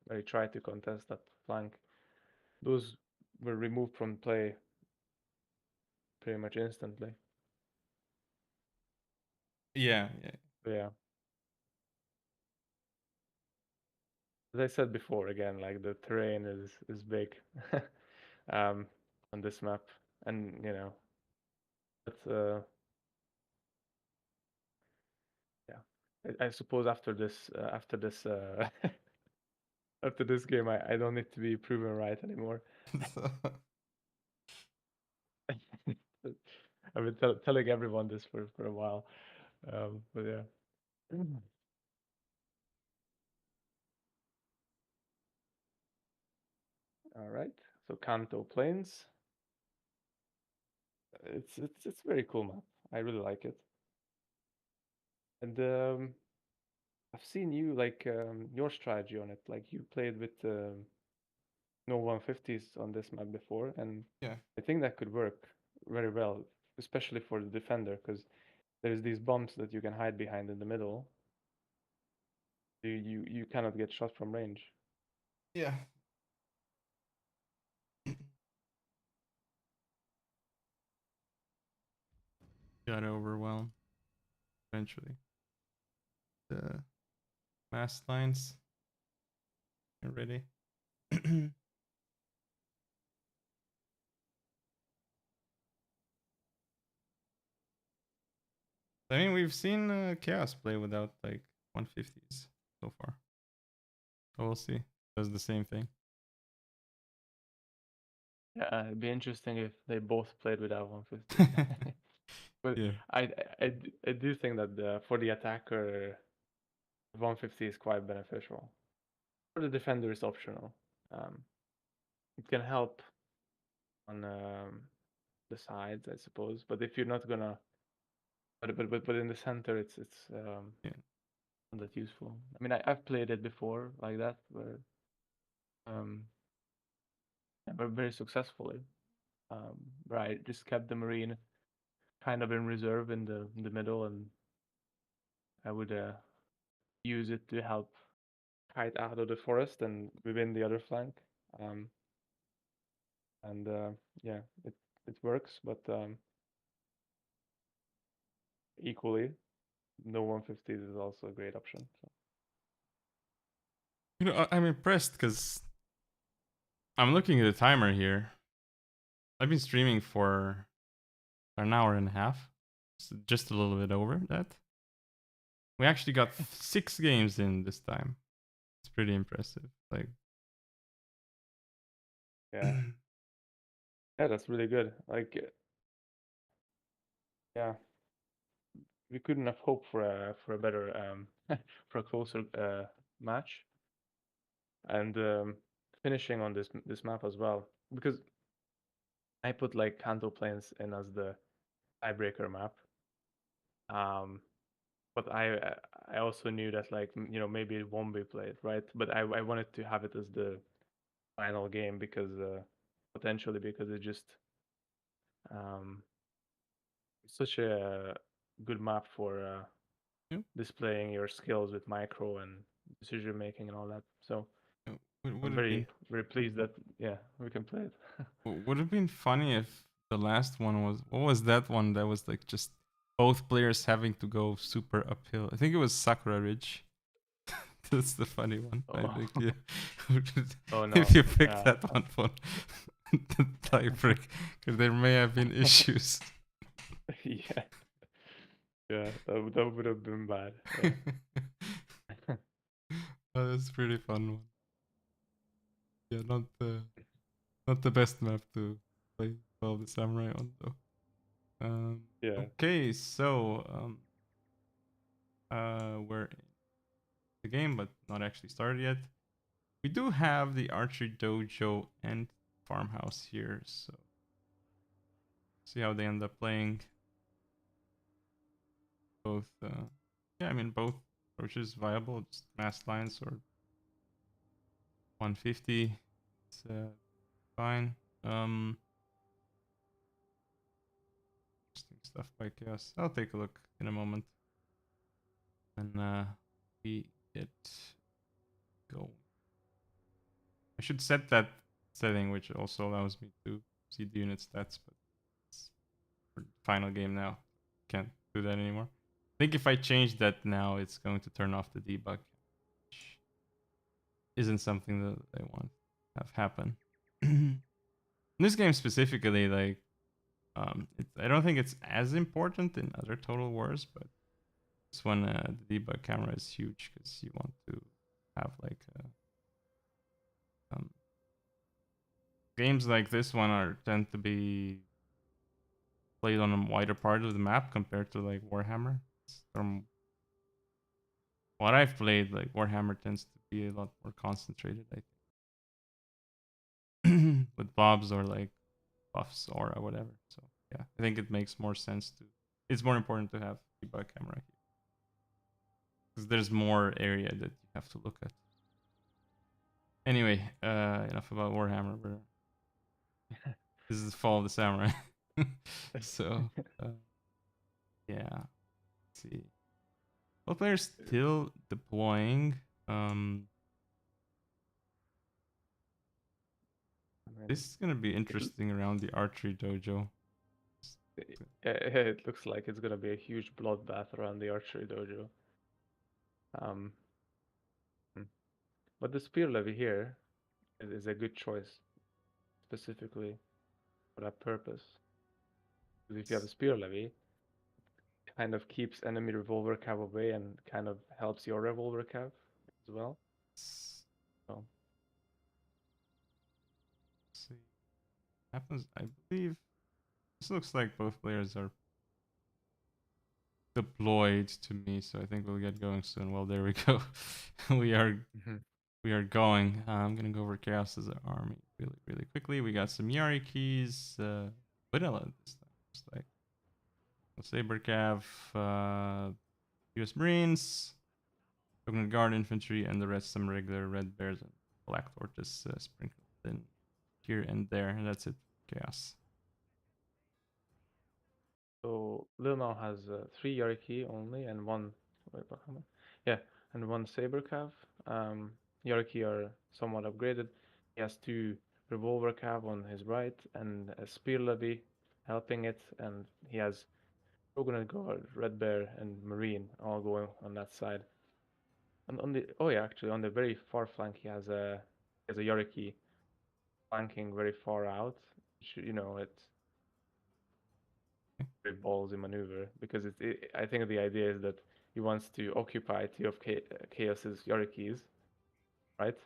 where he tried to contest that flank. Those were removed from play pretty much instantly. Yeah, yeah. But yeah, as I said before, again, like the terrain is big um, on this map, and you know, that's yeah. I suppose after this after this game, I don't need to be proven right anymore. I've been telling everyone this for a while, but yeah. All right. So Kanto Plains. It's very cool map. I really like it. And I've seen you like your strategy on it. Like you played with no 150s on this map before, and Yeah. I think that could work very well, especially for the defender, because there's these bumps that you can hide behind in the middle. You cannot get shot from range. Yeah. Got overwhelmed eventually. The mast lines are ready. I mean, we've seen Chaos play without like 150s so far. So we'll see. Does the same thing. Yeah, it'd be interesting if they both played without 150s. But Yeah. I do think that for the attacker, 150 is quite beneficial. For the defender, it's optional. Um, it can help on the sides, I suppose. But if you're not gonna, but in the center, it's Yeah. not that useful. I mean, I've played it before like that, where um, yeah, but very successfully. Where I just kept the marine kind of in reserve in the middle, and I would use it to help kite out of the forest and within the other flank. Um, and yeah, it works, but equally, no 150s is also a great option. So. You know, I'm impressed because I'm looking at the timer here. I've been streaming for an hour and a half, so just a little bit over that. We actually got 6 games in this time. It's pretty impressive. Like, Yeah, yeah, that's really good. Like, yeah, we couldn't have hoped for a better for a closer match, and finishing on this map as well because I put like Kanto Plains in as the tiebreaker map. Um, but I also knew that like maybe it won't be played, right? But I wanted to have it as the final game because potentially because it just um such a good map for yeah, displaying your skills with micro and decision making and all that. So yeah, I'm would it be very pleased that yeah we can play it. would it have been funny if the last one was what was that one that was like just both players having to go super uphill? I think it was Sakura Ridge. That's the funny one, I Oh, think. Yeah. oh If no, you picked yeah, that one for the tiebreak, because there may have been issues. yeah, yeah. That would have been bad. Yeah. Oh, that's pretty fun one. Yeah, not the best map to play Call of the Samurai on though. Yeah. Okay, so we're in the game, but not actually started yet. We do have the archery dojo and farmhouse here, so see how they end up playing. Both, yeah, I mean both approaches viable. Just mass lines or 150. It's fine. Interesting stuff by Chaos. I'll take a look in a moment. And we get going. I should set that setting, which also allows me to see the unit stats, but it's for the final game now. Can't do that anymore. I think if I change that now, it's going to turn off the debug, which isn't something that I want to have happen. In this game specifically, like, I don't think it's as important in other Total Wars, but this one, the debug camera is huge because you want to have like um, games like this one tend to be played on a wider part of the map compared to like Warhammer. From what I've played, like Warhammer tends to be a lot more concentrated, I think, with blobs or like buffs or whatever. So yeah, I think it makes more sense to. It's more important to have debug camera here because there's more area that you have to look at. Anyway, enough about Warhammer. This is Fall of the Samurai. So yeah, let's see. Both players still deploying. Um, I mean, this is gonna be it interesting around the archery dojo. it looks like it's gonna be a huge bloodbath around the archery dojo. Um, hmm. But the spear levy here is a good choice specifically for that purpose. Because if you have a spear levy, it kind of keeps enemy revolver cav away and kind of helps your revolver cav as well. Let's So see. Happens. I believe this looks like both players are deployed to me, so I think we'll get going soon. Well, there we go. we are Mhm. we are going. I'm gonna go over Chaos as an army really quickly. We got some Yari keys, vanilla this time. Just like Saber Cav, U.S. Marines, Coconut Guard infantry, and the rest some regular red bears and black tortoise sprinkled in here and there, and that's it. Chaos. So LILMAO has 3 Yariki only and one wait, Bahamut. Yeah, and one saber cav. Yorkie are somewhat upgraded. He has two revolver cav on his right and a spear levy helping it, and he has Coconut Guard, Red Bear, and Marine all going on that side. And on the actually on the very far flank he has a Yorkie flanking very far out. It's very ballsy maneuver because I think the idea is that he wants to occupy two of Chaos's Yorkies, right?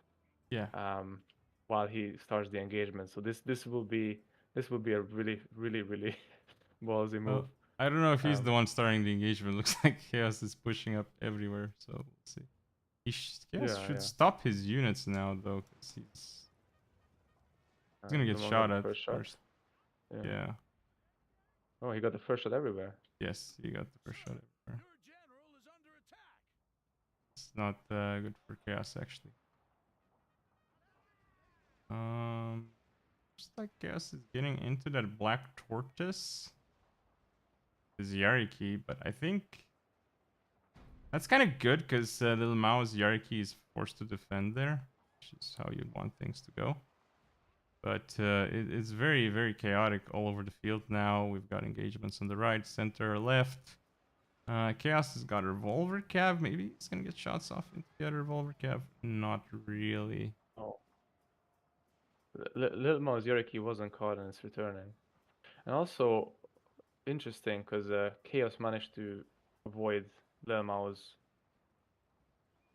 Yeah. Um, while he starts the engagement. So this will be a really really really ballsy move. Well, I don't know if he's the Um, one starting the engagement. Looks like Chaos is pushing up everywhere, so we'll see. Chaos yeah, should yeah. stop his units now, though, because he's gonna get Lemon got shot the at first shot. first. Yeah. Yeah. Oh, he got the first shot everywhere. Yes, he got the first shot everywhere. It's not good for Chaos, actually. Just like Chaos is getting into that Black Tortoise. His Yariki, but I think that's kind of good because LILMAO's Yariki is forced to defend there, which is how you'd want things to go. But it's very, very chaotic all over the field now. We've got engagements on the right, center, left. Chaos has got a revolver cav. Maybe he's gonna get shots off into the other revolver cav. Not really. Oh, LILMAO's Yorkie wasn't caught and it's returning. And also interesting because Chaos managed to avoid LILMAO's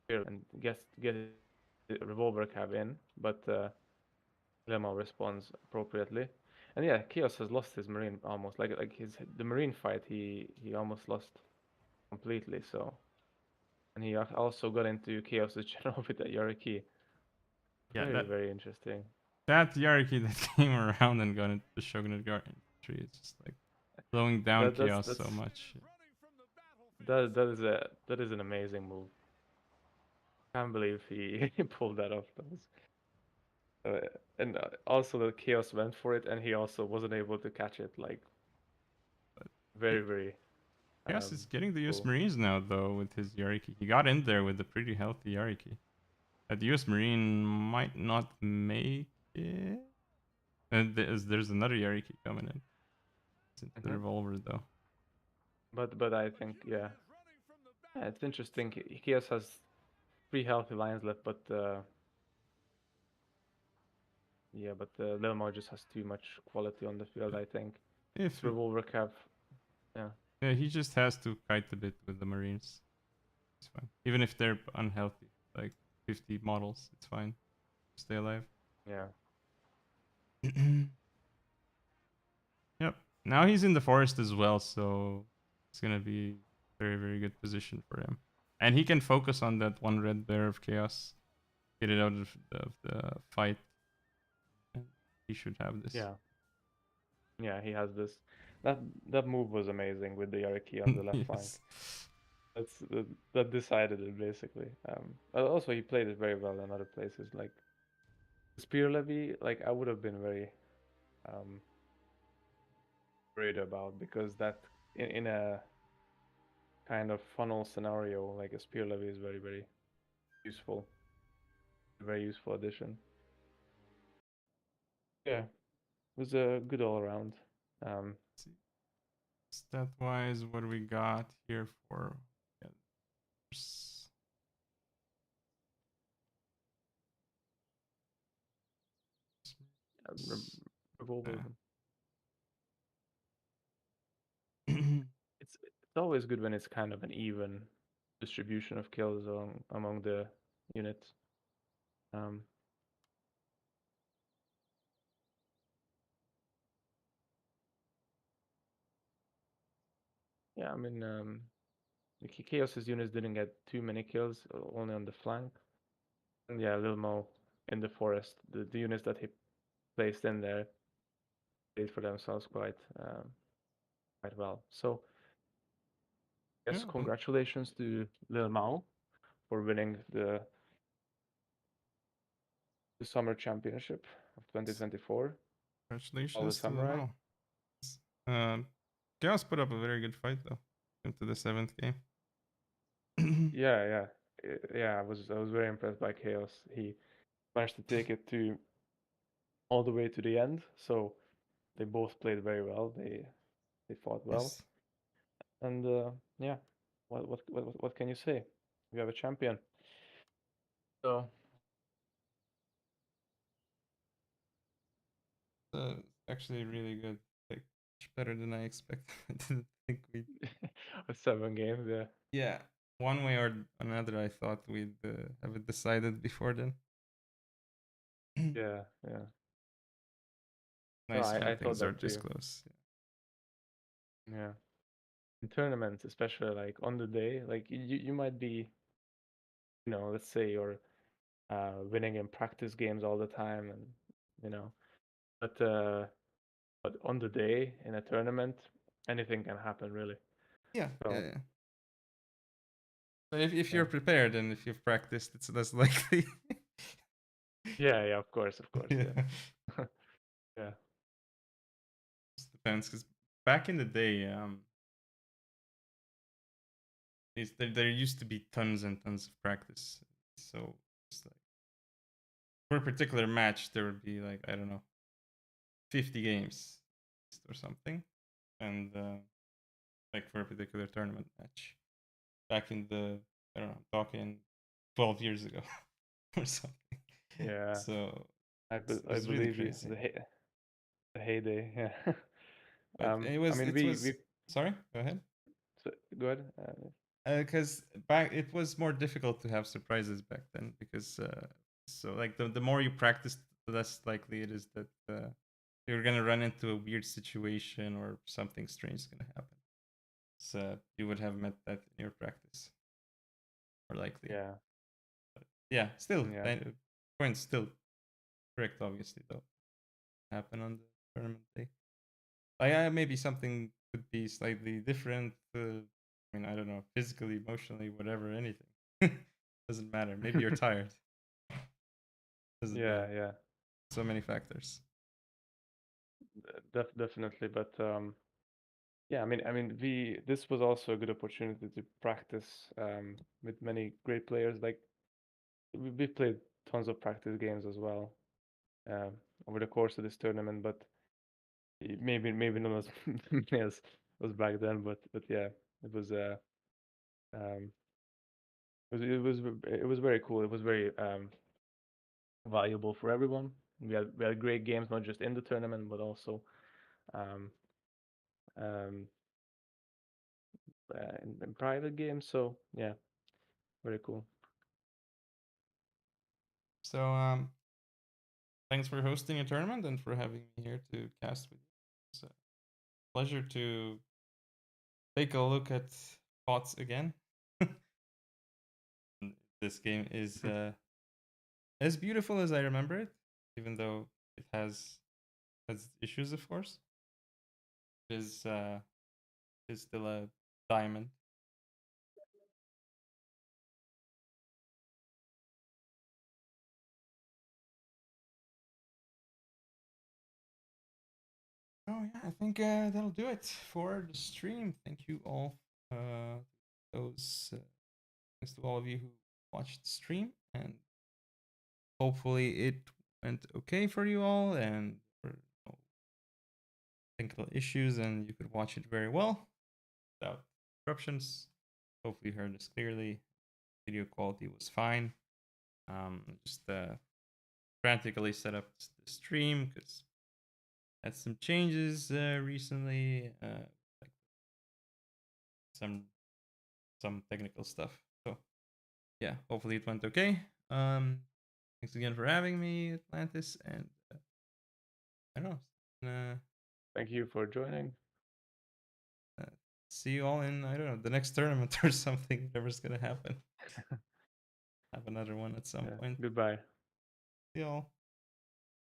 spear and get the revolver cab in, but LILMAO responds appropriately. And yeah, Chaos has lost his marine almost like the marine fight he almost lost completely. So and he also got into Chaos's general with that Yorkie. Yeah, Very very interesting. that Yariki that came around and got into the Shogunate Guard infantry is just like slowing down That that's Chaos so that's much. that is an amazing move. Can't believe he pulled that off. Uh, and also the Chaos went for it, and he also wasn't able to catch it. Like But very very Chaos is getting the US cool. Marines now though with his Yariki. He got in there with a pretty healthy Yariki. The US Marine might not make it. And there's another Yariki coming in. It's into the Hmm. revolver though. But I think yeah, it's interesting. Chaos has three healthy lines left, but yeah, but LILMAO just has too much quality on the field. I think If this revolver cap, yeah, Yeah, he just has to kite a bit with the Marines. It's fine. Even if they're unhealthy, like 50 models, it's fine. Stay alive. yeah, Yep. Now he's in the forest as well, so it's gonna be very, very good position for him. And he can focus on that one red bear of chaos, get it out of the fight, and he should have this. yeah, yeah. He has this. That that move was amazing with the Yariki on the left flank. Yes. That decided it basically. Also he played it very well in other places. Like Spear Levy, like I would have been very um worried about because that in a kind of funnel scenario, like a Spear Levy is very very useful, very useful addition. Yeah, it was a good all around. Um, Stat wise, what do we got here for? Yeah, there's- Revolver. yeah. It's always good when it's kind of an even distribution of kills among the units. Um, yeah, I mean, the Chaos's units didn't get too many kills, only on the flank. And yeah, LILMAO in the forest, the units that he placed in there did for themselves quite well. So, yes, Yeah, congratulations to LILMAO for winning the summer championship of 2024. All the congratulations to them samurai. all. Um, Chaos put up a very good fight though into the seventh game. yeah. I was very impressed by Chaos. He managed to take it to all the way to the end. So they both played very well. They fought well, Yes. and yeah. What can you say? We have a champion. So Actually really good. Like much better than I expected. I didn't think we'd. 7 games, yeah. Yeah, one way or another, I thought we'd have it decided before then. Yeah, yeah. No, Nice when I thought things are that this too. close. Yeah. In tournaments, especially like on the day, like you might be, let's say you're winning in practice games all the time, and you know, but uh, but on the day in a tournament, anything can happen really. Yeah, yeah, So yeah. But if yeah, you're prepared and if you've practiced, it's less likely. yeah, of course, Yeah, yeah, yeah, just depends. Because back in the day, there used to be tons and tons of practice. So it's like for a particular match, there would be like I don't know, 50 games or something, and like for a particular tournament match. Back in the I don't know, talking 12 years ago or something. yeah. So it I was really believe you. crazy. The heyday, yeah. But I mean, it we was sorry, go ahead. so, go ahead. Because back it was more difficult to have surprises back then because so like the more you practice, the less likely it is that you're gonna run into a weird situation or something strange is gonna happen. So you would have met that in your practice, more likely. Yeah, But yeah, still, yeah, points still correct, obviously though. Happen on the tournament day. Maybe something could be slightly different. I mean, I don't know, physically, emotionally, whatever, anything. Doesn't matter. Maybe you're tired. Doesn't yeah, matter. yeah. So many factors. Definitely, but yeah, we this was also a good opportunity to practice with many great players. Like we played tons of practice games as well um, over the course of this tournament, but maybe not as many as was back then. But yeah, it was um, it was very cool. It was very valuable for everyone. We had great games, not just in the tournament, but also um, um, in private games. So yeah, very cool. So, thanks for hosting a tournament and for having me here to cast with you. It's a pleasure to take a look at bots again. This game is as beautiful as I remember it, even though it has issues, of course. Is is still a diamond. Oh yeah, I think that'll do it for the stream. Thank you all. Those thanks to all of you who watched the stream, and hopefully it went okay for you all, and for no technical issues, and you could watch it very well without interruptions. Hopefully, you heard us clearly. Video quality was fine. Just frantically set up the stream because had some changes recently, like some technical stuff. So yeah, hopefully it went okay. Thanks again for having me, Atlantis, and I don't know. Thank you for joining. Uh, see you all in I don't know the next tournament or something. Whatever's gonna happen. Have another one at some Yeah. point. Goodbye. See y'all.